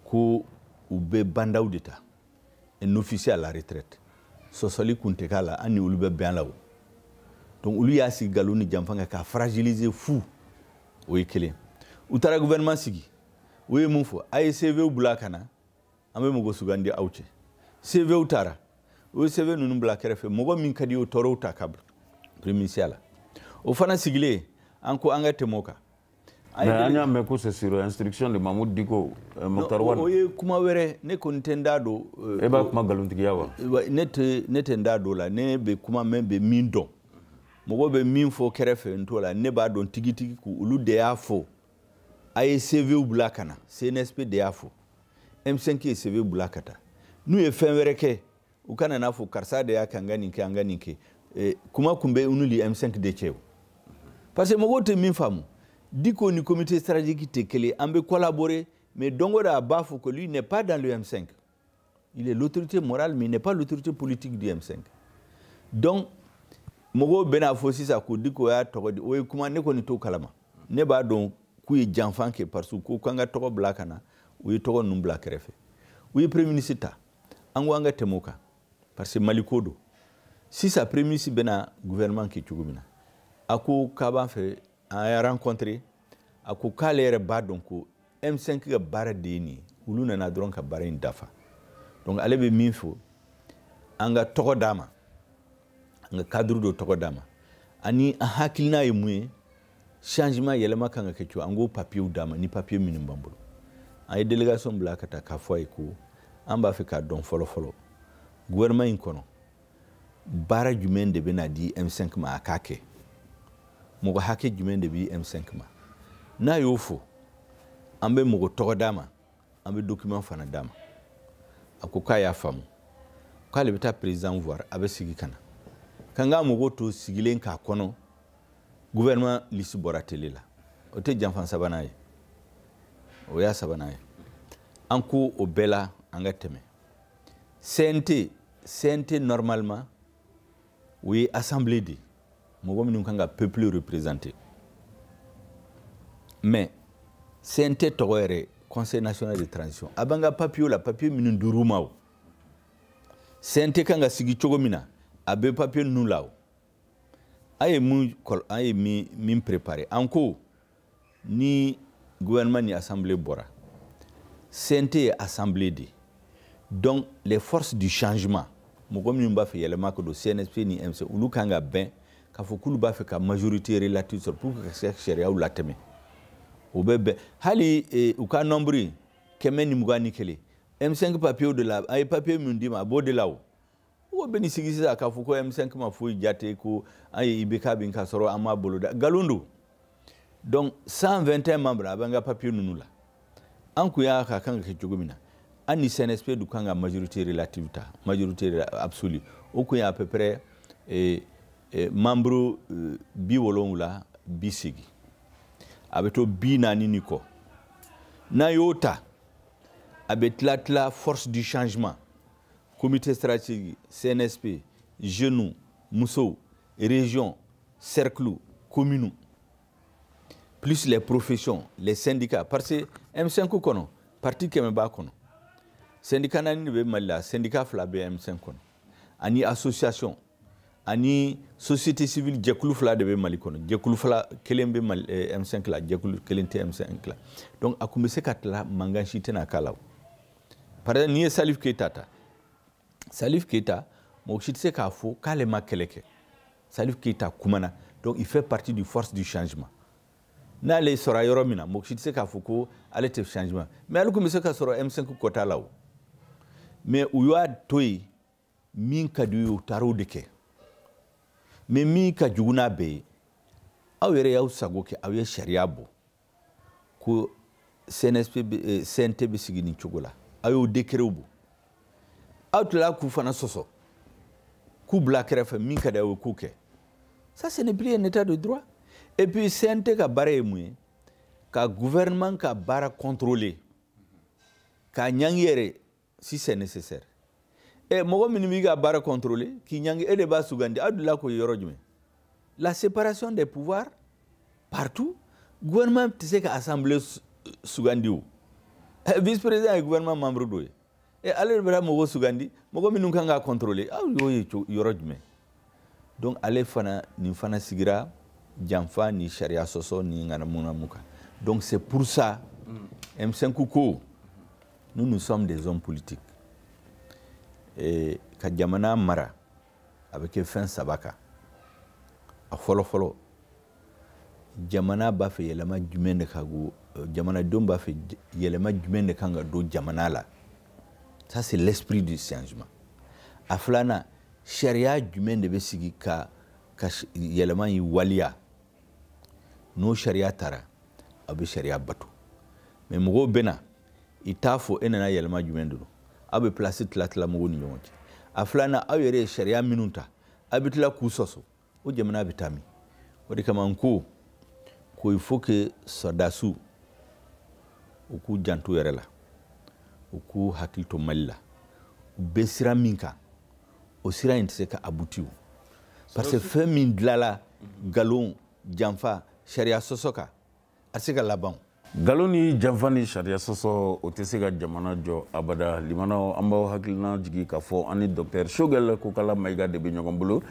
ko u bɛ bandaw de ta un officier à la retraite sɔsɔli kun tɛ k'a la an ni olu bɛ bɛn a la o donc olu y'a sigi Galon ni Janfa kan k'a fragiliser fu o ye kelen u taara gouvernement sigi u ye mun fɔ a ye CVw bila ka na an bɛ mɔgɔ sugandi aw cɛ CVw taara o ye CV ninnu bila kɛrɛfɛ mɔgɔ min ka di o tɔɔrɔw ta ka bila premier ministère la o fana sigilen an ko an ka tɛmɛ o kan mais an y'a mɛn ko c'est sur instruction de Mamadou Diko Mokhtar Wane o ye kuma wɛrɛ ne kɔni tɛ n da don e b'a kuma nkalontigiya wa ne tɛ n da don la ne bɛ kuma mɛn bɛ min dɔn mɔgɔ bɛ min fɔ kɛrɛfɛ n t'o la ne b'a dɔn tigitigi ko olu de y'a fɔ a ye CVw bila ka na CNSP de y'a fɔ M5 ye CV bila ka taa n'u ye fɛn wɛrɛ kɛ u kana n'a fɔ karisa de y'a kɛ an ka nin kɛ an ka nin kɛ kuma kun bɛ unu ni M5 de cɛ o parce que mɔgɔw tɛ min faamu Diko ni comité stratégique tɛ kelen an bɛ collaborer mais don o don a b'a fɔ que lui n'est pas dans le M5 il est l'autorité morale mais il n'est pas l'autorité politique du M5 donc mɔgɔw bɛna fɔ sisan ko Diko y'a tɔgɔ di o ye kuma ne kɔni t'o kalama ne b'a dɔn k'u ye janfa kɛ parce que ko k'an ka tɔgɔ bila ka na u ye tɔgɔ ninnu bila kɛrɛfɛ u ye premier ministre ta an ko an ka tɛmɛ o kan parce que Mali ko don sisan premier ministre bɛna gouvernement kɛ cogo min na a ko k'a b'a fɛ an y'a rencontré a ko k'ale yɛrɛ b'a dɔn ko M5 ka baara de ye nin ye olu nana dɔrɔn ka baara in dafa donc ale bɛ min fɔ an ka tɔgɔ d'a ma an ka cadre dɔ tɔgɔ d'a ma ani an hakilina ye mun ye changement yɛlɛma kan ka kɛ cogo an k'o papiyew d'a ma ni papiye minnu b'an bolo an ye délégation bila ka taa k'a fɔ a ye ko an b'a fɛ k'a dɔn fɔlɔ-fɔlɔ gouvernement in kɔnɔ baara jumɛn de bɛna di M5 ma a k'a kɛ mɔgɔ hakɛ jumɛn de bɛ M5 ma n'a y'o fɔ an bɛ mɔgɔ tɔgɔ d'a ma an bɛ document fana d'a ma a ko k'a y'a faamu k'ale bɛ taa président voir a bɛ sigi ka na k'an ka mɔgɔw to sigilen k'a kɔnɔ gouvernement liste bɔra télé la o tɛ janfa sabanan ye o y'a sabanan ye an ko o bɛɛ la an ka tɛmɛ CNT normalement o ye assemblée de mɔgɔ minnu kan ka peuple représenter mais CNT tɔgɔ yɛrɛ Conseil national de transition a b'an ka papier la papier minnu dir'u ma o CNT kan ka sigi cogo min na a bɛ papier ninnu la o a ye min préparé an ko ni gouvernement ni assemblée bɔra CNT ye assemblée de donc les forces du changement mɔgɔ minnu b'a fɛ yɛlɛma ka don CNSP ni MC olu kan ka bɛn k'a fɔ k'olu b'a fɛ ka majorité relative sɔrɔ pour que ka se sariyaw latɛmɛ o bɛ bɛn hali u ka nombre 121 M5 papier de la a ye papier min d'i ma a b'o de la o bɛ ni sigi sisan k'a fɔ ko M5 ma foyi jate ko an ye IBK bin ka sɔrɔ an m'a bolo da nkalon don donc 121 membres a b'an ka papier ninnu la an kun y'a ka kan ka kɛ cogo min na an ni CNSP du kan ka majorité relative ta majorité absolue o kun y'a à peu près membre 70 80 a bɛ to 40 ni kɔ n'a y'o ta a bɛ tila force du changement comité stratégique CNSP jeunes musow région cercle commune plus les professions les syndicats parce que M5 kɔnɔ parti kɛmɛ b'a kɔnɔ syndicat 4 de bɛ Mali la syndicat 2 bɛ M5 kɔnɔ ani association ani société civile jɛkulu 2 de bɛ Mali kɔnɔ jɛkulu 2 kelen bɛ Mali M5 la jɛkulu kelen tɛ M5 la donc a kun bɛ se ka tila mankan si tɛna k'a la o par exemple n'i ye Salif Keita ta Salif Keita mɔgɔ si tɛ se k'a fɔ k'ale ma kɛlɛ kɛ Salif Keita kumana donc il fait partie du force du changement n'ale sɔrɔ yɔrɔ min na mɔgɔ si tɛ se k'a fɔ ko ale tɛ changement mais ale kun bɛ se ka sɔrɔ M5 kɔta la o mais u y'a to yen min ka di u ye u taara o de kɛ mais min ka jugu n'a bɛɛ ye aw yɛrɛ y'aw sago kɛ aw ye sariya bɔ ko CNT bɛ sigi nin cogo la aw y'o décret bɔ aw tilala k'u fana sɔsɔ k'u bila kɛrɛfɛ min ka di aw ye k'o kɛ ça ce n'est plus un état de droit et puis CNT ka baara ye mun ye ka gouvernement ka baara contrôler k'a ɲangi yɛrɛ si c'est nécessaire mɔgɔ minnu b'i ka baara contrôler k'i ɲangi e de b'a sugandi aw delila k'o yɔrɔ jumɛn la séparation des pouvoirs partout gouvernement tɛ se ka assemblée sugandi o vice président ye gouvernement membre dɔ ye ale de bɛna mɔgɔ sugandi mɔgɔ minnu kan ka contrôler aw y'o ye yɔrɔ jumɛn donc ale fana nin fana sigira janfa ni sariya sɔsɔ ni ŋanamunamu kan donc c'est pour ça M5 ko nous sommes des hommes politiques ka jamana mara a bɛ kɛ fɛn saba kan a fɔlɔ jamana b'a fɛ yɛlɛma jumɛn de ka go jamanadenw b'a fɛ yɛlɛma jumɛn de kan ka don jamana la ça c'est l'esprit du changement a filanan sariya jumɛn de bɛ sigi ka yɛlɛma in waliya n'o sariya taara a bɛ sariya bato mais mɔgɔw bɛ na i t'a fɔ e nana yɛlɛma jumɛn de don aw bɛ place tila mɔgɔw ni ɲɔgɔn cɛ a filanan aw yɛrɛ ye sariya minnu ta aw bɛ tila k'u sɔsɔ o jamana bɛ taa min o de kama n ko il faut que sɔrdasiw u k'u janto yɛrɛ la u k'u hakili to Mali la u bɛ sira min kan o sira in tɛ se ka aboutir parce que fɛn min dilanla nkalon janfa sariya sɔsɔ kan a tɛ se ka laban nkalon ni janfa ni sariya sɔsɔ o tɛ se ka jamana jɔ abada limanaw an b'aw hakilina jigi k'a fɔ an ni docteur Choguel Kokala Mayiga de bɛ ɲɔgɔn bolo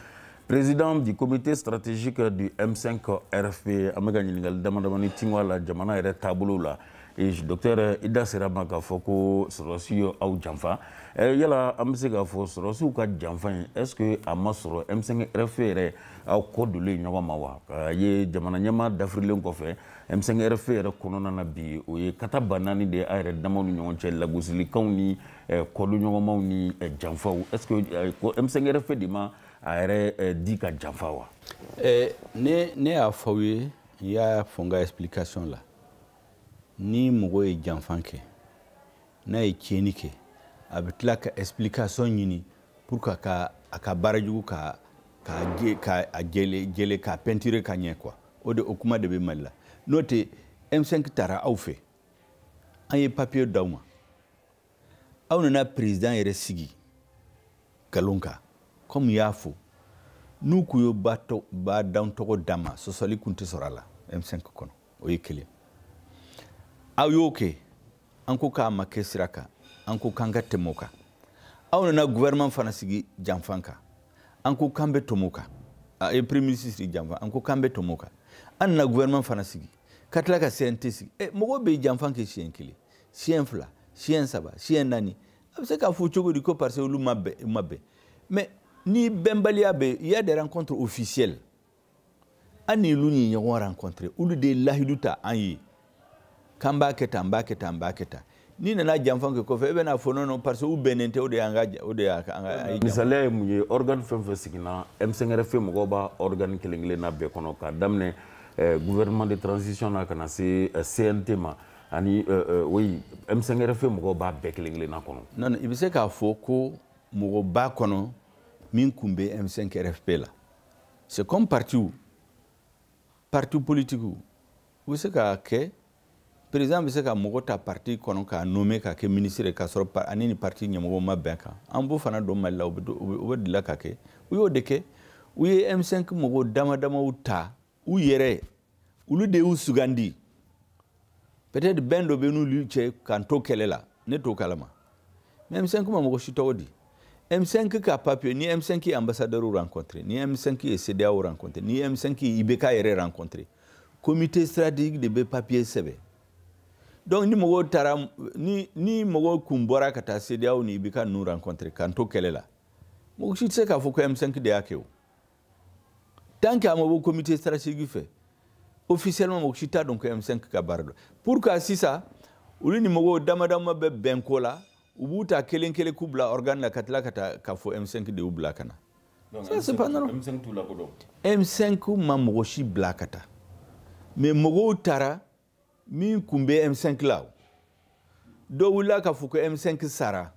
président du comité stratégique du M5 RFP an bɛ ka ɲininkali damadamani tingo a la jamana yɛrɛ taabolo la docteur i da sera ma k'a fɔ ko sɔrɔdasiw ye aw janfa yala an bɛ se k'a fɔ sɔrɔdasiw ka janfa in est ce que a ma sɔrɔ M5 RFP yɛrɛ aw kɔ donnen ɲɔgɔn ma wa k'a ye jamana ɲɛmaa dafirilen kɔfɛ M5 RFP yɛrɛ kɔnɔna na bi o ye kata ba 4 de ye a yɛrɛ damaw ni ɲɔgɔn cɛ lagosilikanw ni kɔdoɲɔgɔnmaw ni janfaw est ce que M5 RFP de ma a yɛrɛ di ka janfa wa ne y'a fɔ aw ye n y'a fɔ n ka explication la ni mɔgɔ ye janfa kɛ n'a ye tiɲɛni kɛ a bɛ tila ka explication ɲini pour que a ka baarajugu ka jɛlen ka peinture ka ɲɛ quoi o kuma de bɛ Mali la n'o tɛ M5 taara aw fɛ an ye papier d'aw ma aw nana président yɛrɛ sigi nkalon kan comme y'a fɔ n'u kun ye ba d'anw tɔgɔ d'a ma sɔsɔli kun tɛ sɔrɔ a la M5 kɔnɔ o ye kelen aw y'o kɛ an ko k'a ma kɛ sira kan an ko k'an ka tɛmɛ o kan aw nana gouvernement fana sigi janfan kan an ko k'an bɛ tɛmɛ o kan a ye premier ministre sigi janfan an ko k'an bɛ tɛmɛ o kan an nana gouvernement fana sigi ka tila ka CNT sigi mɔgɔw bɛ janfan kɛ siɲɛ 1 siɲɛ 2 siɲɛ 3 siɲɛ 4 a bɛ se k'a fɔ cogo di ko parce que olu ma bɛn mais ni bɛnbaliya bɛ il y a des rencontres officielles an ni olu ni ɲɔgɔn rencontrer olu de ye lahidu ta an ye k'an b'a kɛ tan an b'a kɛ tan an b'a kɛ tan ni nana janfan kɛ kɔfɛ e bɛna fɔ non parce que u bɛnnen tɛ o de y'an ka misaliya ye mun ye organe fɛn fɛn sigina M5RFI mɔgɔw b'a organe kelen kelenna bɛɛ kɔnɔ k'a daminɛ gouvernement de transition na ka na se CNT ma ani oui M5RFI mɔgɔw b'a bɛɛ kelen kelenna kɔnɔ. non i bɛ se k'a fɔ ko mɔgɔ b'a kɔnɔ min kun bɛ M5RFP la c'est comme parti politique u bɛ se k'a kɛ président bɛ se ka mɔgɔ ta parti kɔnɔ k'a nommer k'a kɛ ministre k'a sɔrɔ ani ni parti ɲɛmɔgɔ ma bɛn kan an b'o fana dɔn Mali la u bɛ dilan ka kɛ u y'o de kɛ u ye M5 mɔgɔ dama damaw ta u yɛrɛ olu de y'u sugandi peut-être bɛn dɔ bɛ n'olu cɛ k'an to kɛlɛ la ne t'o kalama mais M5 ma mɔgɔ si tɔgɔ di M5 ka papier ni M5 ye ambassadeur rencontré ni M5 ye CEDEAO rencontré ni M5 ye IBK yɛrɛ rencontré comité stratégique de bɛ papier sɛbɛn donc ni mɔgɔw taara ni mɔgɔw kun bɔra ka taa CEDEAO ni IBK ninnu rencontré k'an to kɛlɛ la mɔgɔ si tɛ se k'a fɔ ko M5 de y'a kɛ o tant que a ma bɔ comité stratégique fɛ officiellement mɔgɔ si t'a dɔn ko M5 ka baara dɔn pour que sisan olu ni mɔgɔw dama dama bɛ bɛn ko la u b'u ta kelen kelen k'u bila organe la ka tila ka taa k'a fɔ M5 de y'u bila ka na ça c'est pas normal M5 t'u lakodɔn M5 ma mɔgɔ si bila ka taa mais mɔgɔw taara min kun bɛ M5 la dɔw wulila k'a fɔ ko M5 sara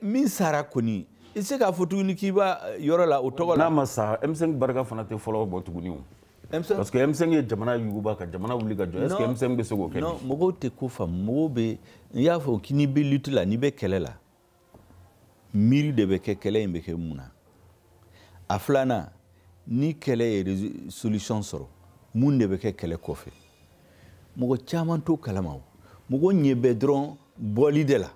min sara kɔni i se k'a fɔ tuguni k'i b'a yɔrɔ la o tɔgɔ la n'a ma sa M5 barika fana tɛ fɔlɔ bɔ tuguni o parce que M5 ye jamana yuguba ka jamana wuli ka jɔ est-ce que M5 bɛ se k'o kɛ non mɔgɔw tɛ ko faamu mɔgɔw bɛ n y'a fɔ k'i ni bɛ lutte la n'i bɛ kɛlɛ la miiri de bɛ kɛ kɛlɛ in bɛ kɛ mun na a filanan ni kɛlɛ ye solution sɔrɔ mun de bɛ kɛ kɛlɛ kɔfɛ mɔgɔ caman t'o kalama o mɔgɔ ɲɛ bɛ dɔrɔn bɔli de la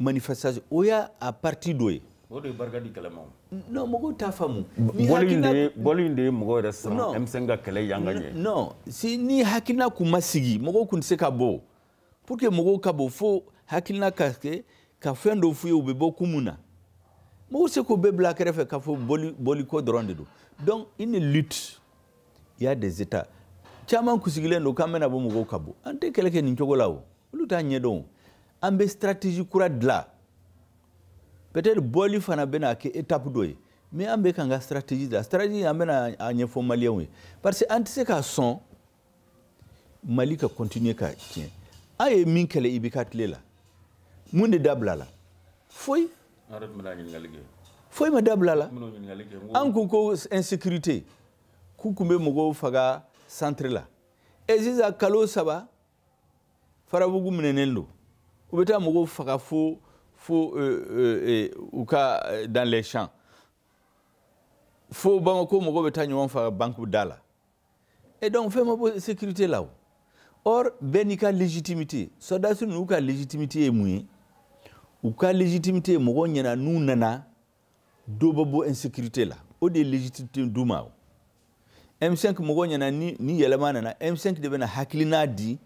manifestation o y'a parti dɔ ye o de ye barika di kɛlɛ ma non mɔgɔw t'a faamu bɔli in de ye mɔgɔ yɛrɛ siran M5 ka kɛlɛ yan ka ɲɛ non si ni hakilina kun ma sigi mɔgɔw kun tɛ se ka bɔ pour que mɔgɔw ka bɔ fo hakilina ka kɛ ka fɛn dɔ f'u ye u bɛ bɔ kun mun na mɔgɔw se k'o bɛɛ bila kɛrɛfɛ k'a fɔ bɔli ko dɔrɔn de don donc une lutte il y a des états caman kusigilen don k'an bɛna bɔ mɔgɔw ka bɔ an tɛ kɛlɛ kɛ nin cogo la o olu t'a ɲɛdɔn an bɛ stratégie kura dilan peut-être bɔli fana bɛna kɛ étape dɔ ye mais an bɛ k'an ka stratégie dilan stratégie an bɛna a ɲɛfɔ maliyɛnw ye parce que an tɛ se k'a sɔn Mali ka continuer ka tiɲɛ an ye min kɛlɛ IBK tile la mun de dabila la foyi foyi ma dabila la an ko insécurité k'u kun bɛ mɔgɔw faga centre la sisan kalo 3 Farabugu minɛnen don u bɛ taa mɔgɔw faga fo u ka dans les champs fo Bamako mɔgɔw bɛ taa ɲɔgɔn faga banque da la et donc fɛn ma bɔ sécurité la o or bɛɛ n'i ka légitimité soldats ninnu ka légitimité ye mun ye u ka légitimité ye mɔgɔw ɲɛna n'u nana dɔ bɛ bɔ insécurité la o de ye légitimité d'u ma o M5 mɔgɔw ɲɛna ni yɛlɛma nana M5 de bɛna hakilina di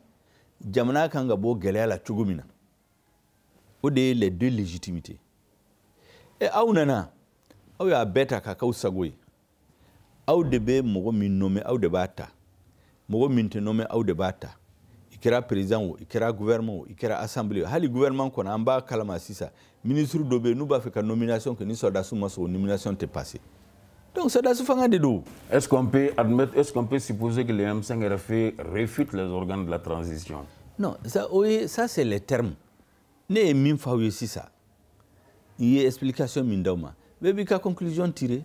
jamana kan ka bɔ gɛlɛya la cogo min na o de ye les deux légitimités aw nana aw y'a bɛɛ ta k'a k'aw sago ye aw de bɛ mɔgɔ min nommer aw de b'a ta mɔgɔ min tɛ nommer aw de b'a ta i kɛra président o i kɛra gouvernement o i kɛra assemblée o hali gouvernement kɔnɔ an b'a kalama sisan ministre dɔ bɛ yen n'u b'a fɛ ka nomination kɛ ni soldats ma sɔn o nomination tɛ passer donc soldats fanga de don. Est-ce qu'on peut admettre, est-ce qu'on peut supposer que les M5RFI réfutent les organes de la transition? Non, ça c'est les termes. Ne ye min f'aw ye sisan i ye explication min d'aw ma bɛɛ b'i ka conclusion tirer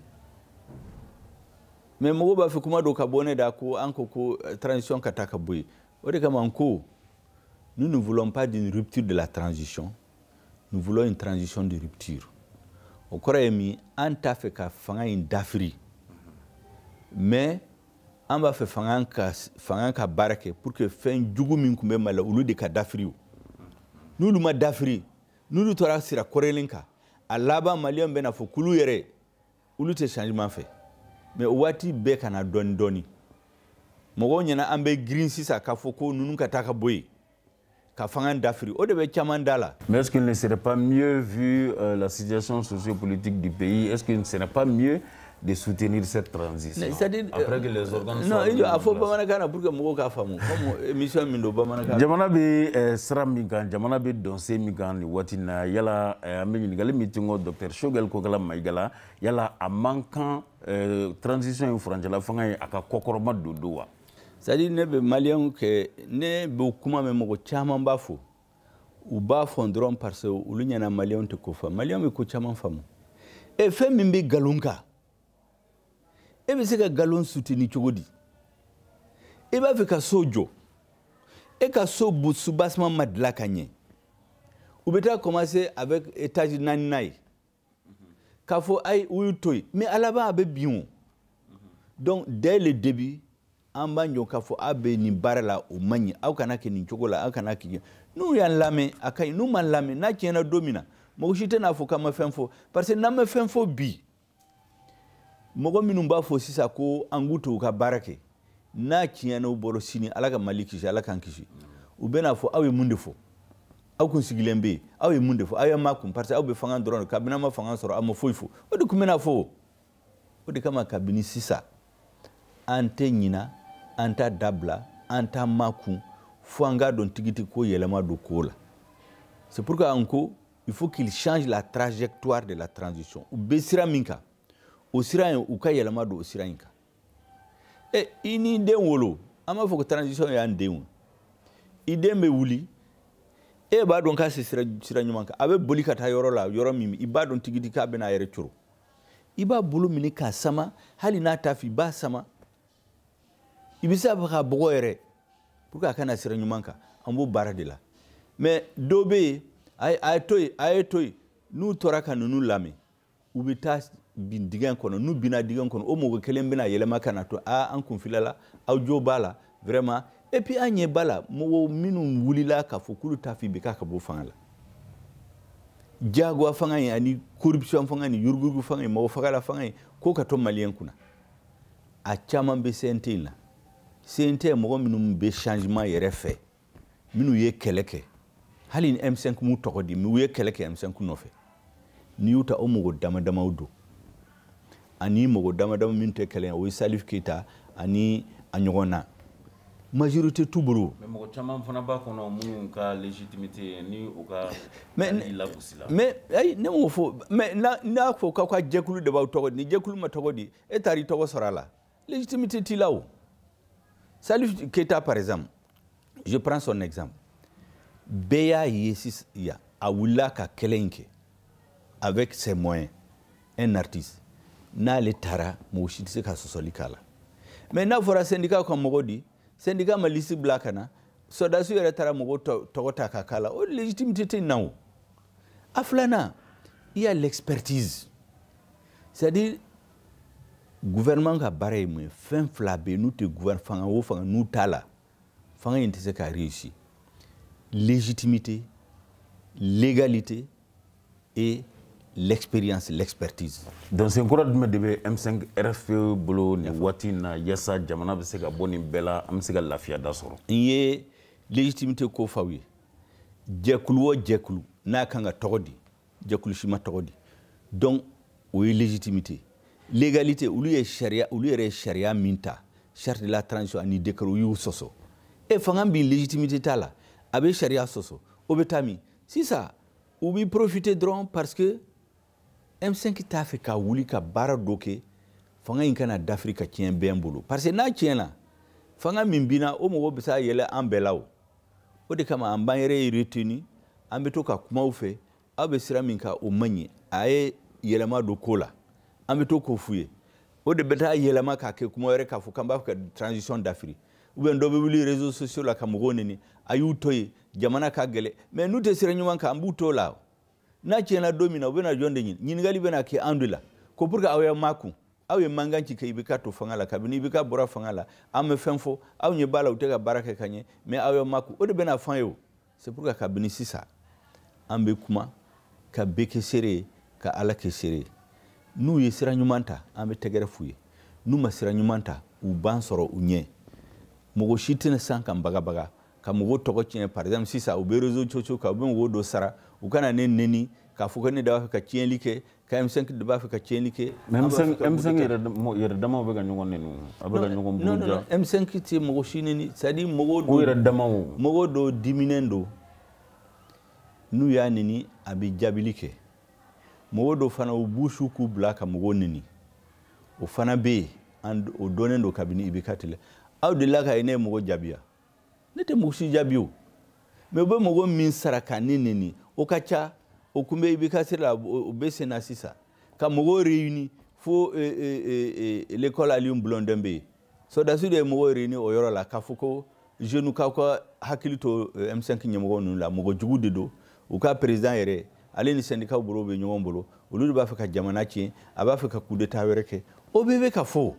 mais mɔgɔw b'a fɛ kuma dɔ ka bɔ ne da ko an ko transition ka taa ka bɔ yen o de kama n ko nous ne voulons pas d'une rupture de la transition nous voulons une transition de rupture o kɔrɔ ye min an t'a fɛ ka fanga in dafiri mais an b'a fɛ fanga ka baara kɛ pour que fɛn jugu min tun bɛ Mali la olu de ka dafiri n'olu ma dafiri n'olu tora sira kɔrɔlen kan a laban maliyɛnw bɛna fɔ k'olu yɛrɛ olu tɛ changement fɛ mais o waati bɛɛ kana dɔɔni dɔɔni mɔgɔw ɲɛna an bɛ girin sisan k'a fɔ ko ninnu ka taa ka bɔ yen ka fanga dafiri o de bɛ caman da la. Mais est-ce qu'il ne serait pas mieux vu la situation sociopolitique du pays, est-ce qu'il ne serait pas mieux de soutenir cette transition après que les organes soient... Non, il faut bamanakana pour que mɔgɔw k'a faamu comme émission min do bamanakana. Jamana bɛ sira min kan, jamana bɛ dɔnsen min kan nin waati na yala an bɛ ɲininkali min tingo Dr Choguel Kokala Maïga yala a man kan transition in furancɛla fanga ye a ka kɔkɔrɔma don wa? C'est-à-dire ne bɛ maliyɛnw kɛ ne bɛ kuma mɛn mɔgɔ caman b'a fɔ u b'a fɔ dɔrɔn parce que olu ɲɛna maliyɛnw tɛ ko faamu maliyɛnw bɛ ko caman faamu fɛn min bɛ nkalon kan e bɛ se ka nkalon soutenir cogo di e b'a fɛ ka so jɔ e ka so soubassement ma dilan ka ɲɛ u bɛ taa commencer avec étage 4 ye k'a fɔ ayi u y'u to yen mais à la base a bɛ bin o donc dès le début an b'a ɲɔ k'a fɔ a bɛ nin baara la o man ɲi aw kana kɛ nin cogo la aw kana kɛ n'u y'an lamɛn a ka ɲi n'u ma lamɛn n'a tiɲɛna don min na mɔgɔ si tɛ n'a fɔ k'an ma fɛn fɔ parce que n'an ma fɛn fɔ bi mɔgɔ minnu b'a fɔ sisan ko an k'u to u ka baara kɛ n'a tiɲɛna u bolo sini ala ka Mali kisi ala k'an kisi u bɛna fɔ aw ye mun de fɔ aw kun sigilen bɛ yen aw ye mun de fɔ aw ye makun parce que aw bɛ fanga dɔrɔn de kabini aw ma fanga sɔrɔ aw ma foyi fɔ o de kun bɛna fɔ o de kama kabini sisan an tɛ ɲina an t'a dabila an t'a makun fo an k'a dɔn tigiti ko yɛlɛma don ko la c'est pourquoi an ko il faut qu'il change la trajectoire de la transition u bɛ sira min kan o sira in u ka yɛlɛma don o sira in kan i ni den wolo an b'a fɔ ko transition y'an denw i den bɛ wuli e b'a dɔn k'a se sira ɲuman kan a bɛ boli ka taa yɔrɔ la yɔrɔ min i b'a dɔn tigiti k'a bɛna a yɛrɛ coro i b'a bolo minɛ k'a sama hali n'a t'a fɛ i b'a sama i bɛ se ka bɔgɔ yɛrɛ pour que a kana sira ɲuman kan an b'o baara de la mais dɔw bɛ yen a ye to yen n'u tora ka ninnu lamɛn u bɛ taa bin dingɛ kɔnɔ n'u binna dingɛ kɔnɔ o mɔgɔ kelen bɛna yɛlɛma ka na to an kun filala aw jo b'a la vraiment et puis an ɲɛ b'a la mɔgɔ minnu wulila k'a fɔ k'olu t'a fɛ i bɛ k'a ka bɔ fanga la diyagoya fanga in ani corruption fanga ni yurugurugu fanga in mɔgɔ fagala fanga in k'o ka to maliyɛn kunna a caman bɛ CNT in na CNT ye mɔgɔ minnu bɛ changement yɛrɛ fɛ minnu ye kɛlɛ kɛ hali ni M5 m'u tɔgɔ di mais u ye kɛlɛ kɛ M5 nɔfɛ n'i y'u ta o mɔgɔ dama damaw don ani mɔgɔ dama dama min tɛ kɛlɛ o ye Salif Keita ani a ɲɔgɔn na majorité t'u bolo. mais mɔgɔ caman fana b'a kɔnɔ minnu ka légitimité ni u ka lagosi la. mais ayi ne m'o fɔ mais n'a fɔ k'aw ka jɛkulu de b'aw tɔgɔ di ni jɛkulu ma tɔgɔ di e taar'i tɔgɔ sɔrɔ a la légitimité t'i la o. Salif Keita par exemple je prends son exemple bɛɛ y'a ye sisan a wulila ka kɛlɛ in kɛ avec ses moyens un artiste n'ale taara mɔgɔ si tɛ se ka sɔsɔli k'a la mais n'a fɔra syndicat ka mɔgɔ di syndicat ma liste bila ka na sɔrɔdasiw yɛrɛ taara mɔgɔ tɔgɔ ta ka k'a la o légitimité tɛ na o a filanan il y a l'expertise c'est-à-dire gouvernement ka baara ye mun ye fɛn fila bɛ yen n'u tɛ fanga o fanga n'u t'a la fanga in tɛ se ka réussir légitimité légalité et l'expérience l'expertise. donc c'est kura jumɛn de bɛ M5 RFP bolo nin waati in na yaasa jamana bɛ se ka bɔ nin bɛɛ la an bɛ se ka lafiya da sɔrɔ. n ye légitimité ko f'aw ye jɛkulu o jɛkulu n'a kan ka tɔgɔ di jɛkulu si ma tɔgɔ di donc o ye légitimité légalité olu yɛrɛ ye sariya min ta charte de la transition ani décret u y'u sɔsɔ fanga bin légitimité t'a la a bɛ sariya sɔsɔ o bɛ taa min sisan u bɛ profiter dɔrɔn parce que M5 t'a fɛ ka wuli ka baara dɔ kɛ fanga in kana dafiri ka tiɲɛ bɛɛ bolo parce que n'a tiɲɛna fanga min binna o mɔgɔ bɛ se ka yɛlɛ an bɛɛ la o de kama an b'an yɛrɛ retenu an bɛ to ka kuma u fɛ aw bɛ sira min kan o man ɲi a ye yɛlɛma don ko la an bɛ to k'o f'u ye o de bɛ taa yɛlɛma k'a kɛ kuma wɛrɛ k'a fɔ k'an b'a fɛ ka transition dafiri ou bien dɔ bɛ wuli réseaux sociaux la ka mɔgɔw neni a y'u to yen jamana ka gɛlɛ mais n'u tɛ sira ɲuman kan an b'u to la n'a tiɲɛna don min na u bɛna jɔn de ɲini ɲininkali bɛna kɛ an de la ko pour que aw ye makun aw ye mangan ci ke ibika to fanga la kabini ibika bora fanga la am fenfo aw nye bala utega baraka kanye mais aw yo maku o de bena fan yo c'est pour que kabini sisa ambe kuma ka beke sere ka ala ke sere nu ye sira nyumanta ambe tegere fuye nu ma sira nyumanta u ban soro u nye mogo shitine sanka baga ka mogo togo tiɲɛ par exemple sisa u be réseau chocho ka u be mogo do sara u kana ne neni ka fo ko ne da ka tiɲɛli kɛ ka M5 de b'a fɛ ka tiɲɛli kɛ M5 yɛrɛ damaw bɛ ka ɲɔgɔn nenu a bɛ ka ɲɔgɔn buruja non M5 ti mogo shineni c'est à dire mogo do yɛrɛ damaw mogo do diminen do n'u y'a neni a bɛ jaabili kɛ mogo do fana u b'u k'u bila ka mogo neni o fana bɛ yen o dɔnnen do kabini IBK tile aw delila ka ye ne ye mogo jaabiya ne tɛ mogo si jaabi o mais u bɛ mogo min sara ka ne neni o ka ca o kun bɛ IBK sira la o bɛ sen na sisan ka mogo réuni fo l'école Alioune Blondin bɛ yen sɔrɔdasiw de ye mogo réuni o yɔrɔ la k'a fɔ ko jeunes k'aw ka hakili to M5 ɲɛmɔgɔ ninnu la mɔgɔ jugu de don u ka président yɛrɛ ale ni syndicat bolo bɛ ɲɔgɔn bolo olu de b'a fɛ ka jamana tiɲɛ a b'a fɛ ka coup d'état wɛrɛ kɛ o bɛɛ bɛ ka fɔ.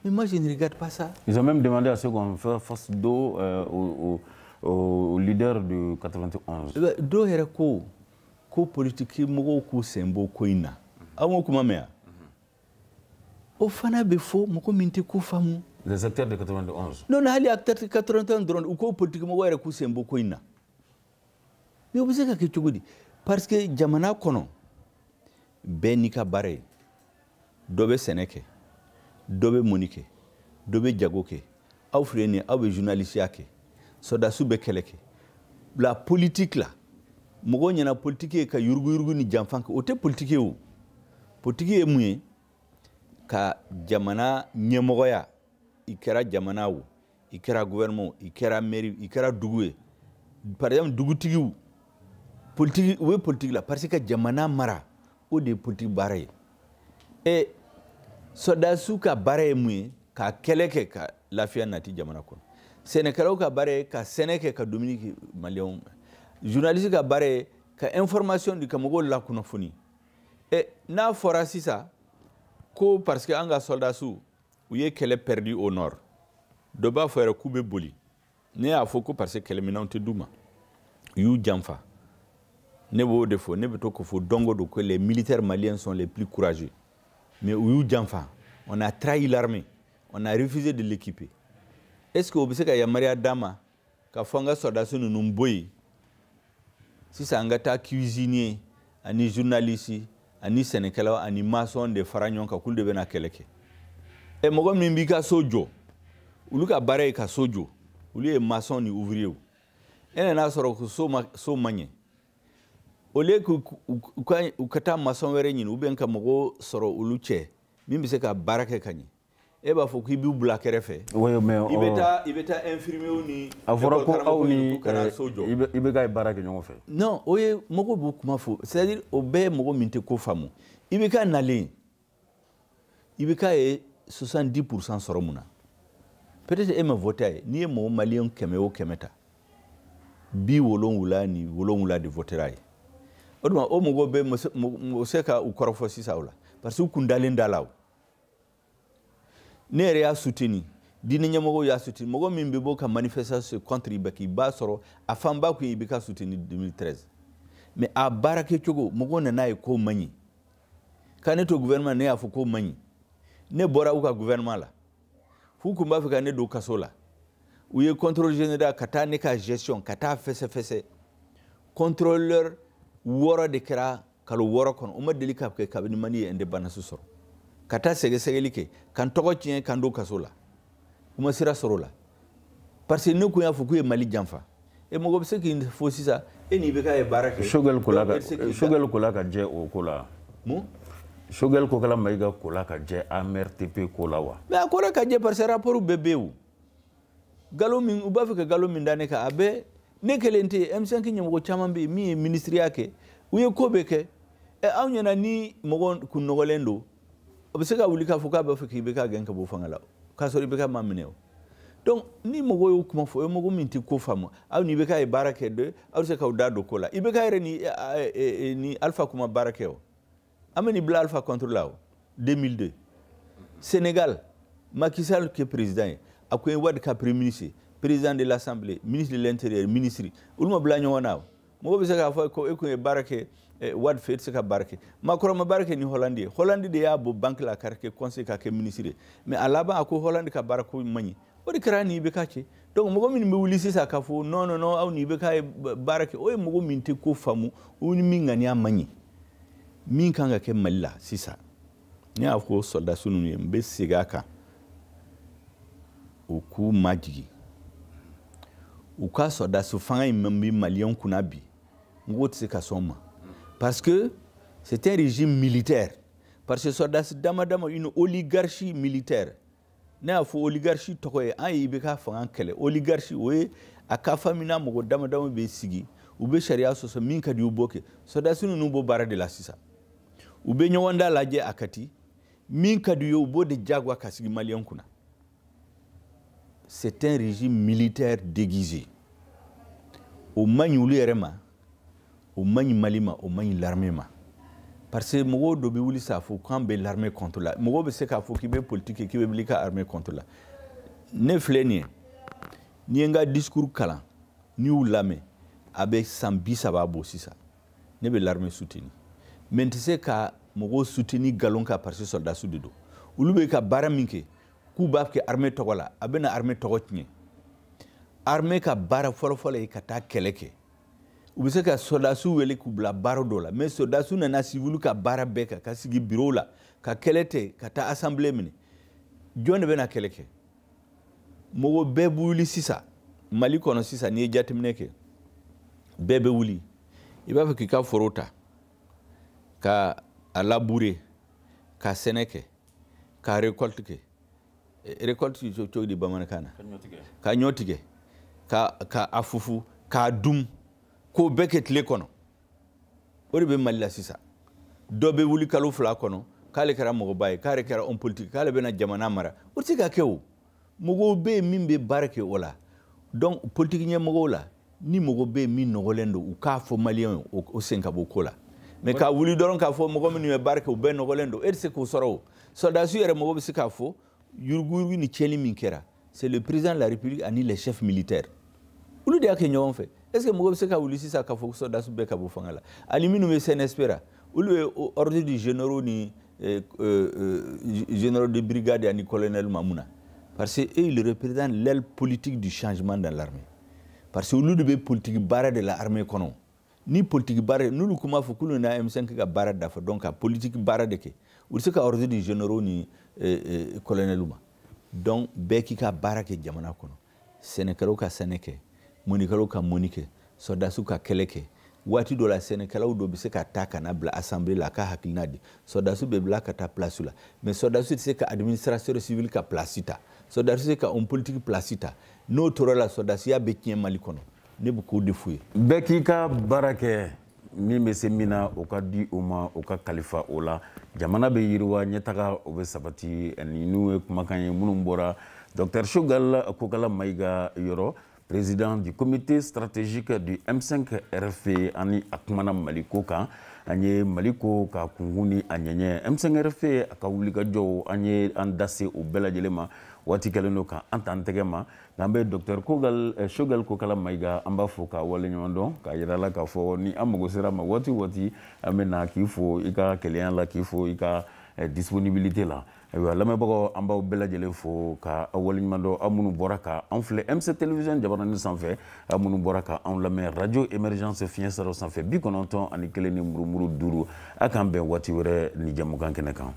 Mais moi, je ne regarde pas ça. Ils ont même demandé à ce qu'on fasse dos au leader de 91. Do yɛrɛ ko politique mɔgɔw k'u sen bɔ ko in na. Aw m'o kuma mɛn wa? O fana bɛ fɔ mɔgɔ min tɛ ko faamu. Les acteurs de 91. Non, hali acteurs de 91 dɔrɔn u ko politique mɔgɔw yɛrɛ k'u sen bɔ ko in na. Mais o bɛ se ka kɛ cogo di? Parce que jamana kɔnɔ bɛɛ n'i ka baara ye. Dɔ bɛ sɛnɛ kɛ. Dɔ bɛ mɔni kɛ dɔ bɛ jago kɛ aw filɛ nin ye aw bɛ journalisiya kɛ sɔrɔdasiw bɛ kɛlɛ kɛ la politique la mɔgɔw ɲɛna politique ye ka yuruguyurugu ni janfa kɛ o tɛ politique ye o politique ye mun ye ka jamana ɲɛmɔgɔya i kɛra jamana o i kɛra gouvernement i kɛra mairie i kɛra dugu ye par exemple dugutigiw politique u bɛ politique la parce que jamana mara o de ye politique baara ye et sɔrɔdasiw ka baara ye mun ye ka kɛlɛ kɛ ka lafiya nati jamana kɔnɔ sɛnɛkɛlaw ka baara ye ka sɛnɛ kɛ ka dumuni kɛ maliyɛnw journaliste ka baara ye ka information di ka mɔgɔw lakunnafoni n'a fɔra sisan ko parce que an ka sɔrɔdasiw u ye kɛlɛ perdu au nord dɔ b'a fɔ yɛrɛ k'u bɛ boli ne y'a fɔ ko parce que kɛlɛminɛnw tɛ d'u ma u y'u janfa ne b'o de fɔ ne bɛ to k'o fɔ don o don que les militaires maliens sont les plus courageux. Mais où Janfa, on a trahi l'armée, on a refusé de l'équiper. Est-ce que vous savez qu'il y a Maria Dama, qui a fait un soldat nous n'umboy, si c'est un gars cuisinier, un journaliste, un sénégalais, un maçon de Faragnon qui a coulé de Benakeleke. Et moi, je suis un sojo, ou le barré ka sojo, ou le maçon ni ouvrier. Et on a so manié. Au lieu que u ka taa maçon wɛrɛ ɲini ou bien ka mɔgɔ sɔrɔ olu cɛ min bɛ se ka baara kɛ ka ɲɛ e b'a fɔ k'i b'u bila kɛrɛfɛ i bɛ taa infirmier ni a fɔra ko aw ni IBK ye baara kɛ ɲɔgɔn fɛ non o ye mɔgɔw b'o kuma fɔ c'est à dire o bɛɛ ye mɔgɔ min tɛ ko faamu IBK nalen IBK ye 70% sɔrɔ mun na peut-être e ma voté a ye n'i ye mɔgɔ maliyɛn 100 o 100 ta 70 ni 70 de votera a ye o tuma o mɔgɔw bɛ se ka u kɔrɔfɔ sisan o la parce que u kun dalen da la o ne yɛrɛ y'a soutenu diinɛ ɲɛmɔgɔw y'a soutenu mɔgɔ min bɛ bɔ ka manifestation contre IBK i b'a sɔrɔ a fanba kun ye IBK soutenu 2013 mais a baara kɛcogo mɔgɔw nan'a ye k'o man ɲi ka ne to gouvernement ne y'a fɔ k'o man ɲi ne bɔra u ka gouvernement la f'u kun b'a fɛ ka ne don kaso la u ye contrôle général ka taa ne ka gestion ka taa fɛsɛfɛsɛ contrôleur 6 de kɛra kalo 6 kɔnɔ o ma deli ka kɛ kabini Mali ye indépendance sɔrɔ ka taa sɛgɛsɛgɛli kɛ ka n tɔgɔ tiɲɛ ka n don kaso la u ma sira sɔrɔ o la parce que ne kun y'a fɔ k'u ye Mali janfa e mɔgɔ bɛ se k'i fɔ sisan e ni IBK ye baara kɛ Choguel kola ka jɛ o ko la Choguel ko kala Mayiga kola ka jɛ AMRTP ko la wa mais a kola ka jɛ parce que rapport bɛɛ bɛ yen o galon min u b'a fɛ ka galon min da ne kan a bɛɛ ne kelen tɛ M5 ɲɛmɔgɔ caman bɛ yen min ye ministriya kɛ u ye ko bɛɛ kɛ anw ɲɛna ni mɔgɔ kun nɔgɔlen don o bɛ se ka wuli k'a fɔ k'a b'a fɛ k'IBK gɛn ka bɔ fanga la k'a sɔrɔ IBK ma minɛ o donc ni mɔgɔ y'o kuma fɔ o ye mɔgɔ min tɛ ko faamu aw ni IBK ye baara kɛ de aw bɛ se k'aw da don ko la IBK yɛrɛ ni Alpha kuma baara kɛ o an bɛ nin bila Alpha contre la o 2002 Sénégal, Macky Sall qui est président, akwai wad ka premier ministre, président de l'Assemblée, ministre de l'Intérieur, ministre. Ulma blanyo wana. Mo be saka fa ko e barake wad fait saka barake. Macron ma barake ni Hollande. Hollande de ya bo banque la karke conseil ka ke ministre. Mais alaba ako Hollande ka barako mani. Odi kra ni be kache. Donc mo min be wuli sisa ka fo non aw ni be ka barake o mo min te ko famu o ni min ngani amani. Min kanga ke malla sisa. Ni afko soldat sunu ni mbe sigaka. O ku majigi. O ka soldat su fanga imbi malion kunabi. Ngo tse ka soma. Parce que c'est un régime militaire. Parce que soldat dama une oligarchie militaire. Na afo oligarchie tokoye an yibe ka fanga kele. Oligarchie we aka famina mo dama be sigi. Ube sharia so min ka di uboke. Soldat sunu no bo bara de la sisa. Ube nyawanda laje akati. Min ka di yo bo de jagwa kasigi malion kuna. C'est un régime militaire déguisé. Au Mani Rema, au Mani Malima, au Mani l'armée. Parce que Mogo dobi wuli sa fo quand be l'armée contre la. Mogo be se ka fo ki be politique ki be blika armée contre la. Ne fleni. Ni nga discours kala. Ni ou lame avec sambi sababo sisa. Ne be l'armée soutenu. Mentese ka Mogo soutenu galon ka parce soldat sous dedo. Ulube ka baraminke. Kuba ke armée togola abena armée togotni armée ka bara folo e kata keleke ubise ka sodasu wele kubla baro dola mais sodasu na civil ka bara beka ka sigi bureau la ka kelete kata assemblée mini jonne bena keleke mogo bebe wuli sisa mali kono sisa ni jatimneke bebe wuli iba fa ka forota ka alabouré ka seneke ka récolte ke récolte ci di bamanakana ka nyotige ka afufu ka dum ko beket le kono ori be malla sisa dobe wuli kalu fla kono kale kara mo baye kare kara on politique kale be na jamana mara oti ka kew mogo be mimbe barke wala donc politique nye mogo la ni mogo be min nogolendo u ka fo malien o senka bokola mais ka wuli doron ka fo mogo min barke u be nogolendo et ko soro soldat su yere mogo be sika fo Yurguru ni Tcheli Minkera, c'est le président de la République ani les chefs militaires. Où le dia Kenya on fait? Est-ce que Mogo Seka ou Lucie Saka Fokuso da Subeka Bufangala? Aliminu me Senespera, où le ordre du général ni général de brigade ani colonel Mamouna. Parce qu'il représente l'aile politique du changement dans l'armée. Parce que nous devons politique barre de l'armée konon. Ni politique barre, nous le comment faut que nous na M5 ka barre d'afa donc à politique barre de que. Où c'est ordre du général ni colonel Luma. Donc, beki ka barake jamana kono. Senekalo ka seneke, monikalo ka monike, sodasu ka keleke. Wati do la senekalo do bise ka taka na bla assemblée la ka hakilnadi. Sodasu be bla ka ta place la. Mais sodasu se ka administration civile ka placita. Sodasu se ka on politique placita. No torola sodasu ya betien malikono. Ne beaucoup de fouille. Beki ka barake min bɛ se min na o ka di o ma o ka kalifa o la jamana bɛ yiriwa ɲɛtaga o bɛ sabati ani n'u ye kumakan ye minnu bɔra Dr Choguel Kokala Maïga yɔrɔ président du comité stratégique du M5 RFP ani a kumana Mali ko kan an ye Mali ko ka kungun ni a ɲɛɲɛ M5 RFP a ka wulikajɔw an ye an da se o bɛɛ lajɛlen ma waati kɛlen don ka an ta an tɛgɛ ma n'an bɛ Dr Choguel Kokala Maïga an b'a fɔ ka waleɲuman dɔn k'a yira la k'a fɔ ni an mago sera ma waati o waati an bɛ na k'i fo i ka kelenya la k'i fo i ka disponibilité la ayiwa lamɛnbagaw an b'aw bɛɛ lajɛlen fo ka aw waleɲuman dɔn aw minnu bɔra ka anw filɛ MC télévision jabaranin sanfɛ aw minnu bɔra ka anw lamɛn radio émergence fiɲɛ saraw sanfɛ 91 ni murumuru 5 a k'an bɛn waati wɛrɛ ni jamukan kɛnɛ kan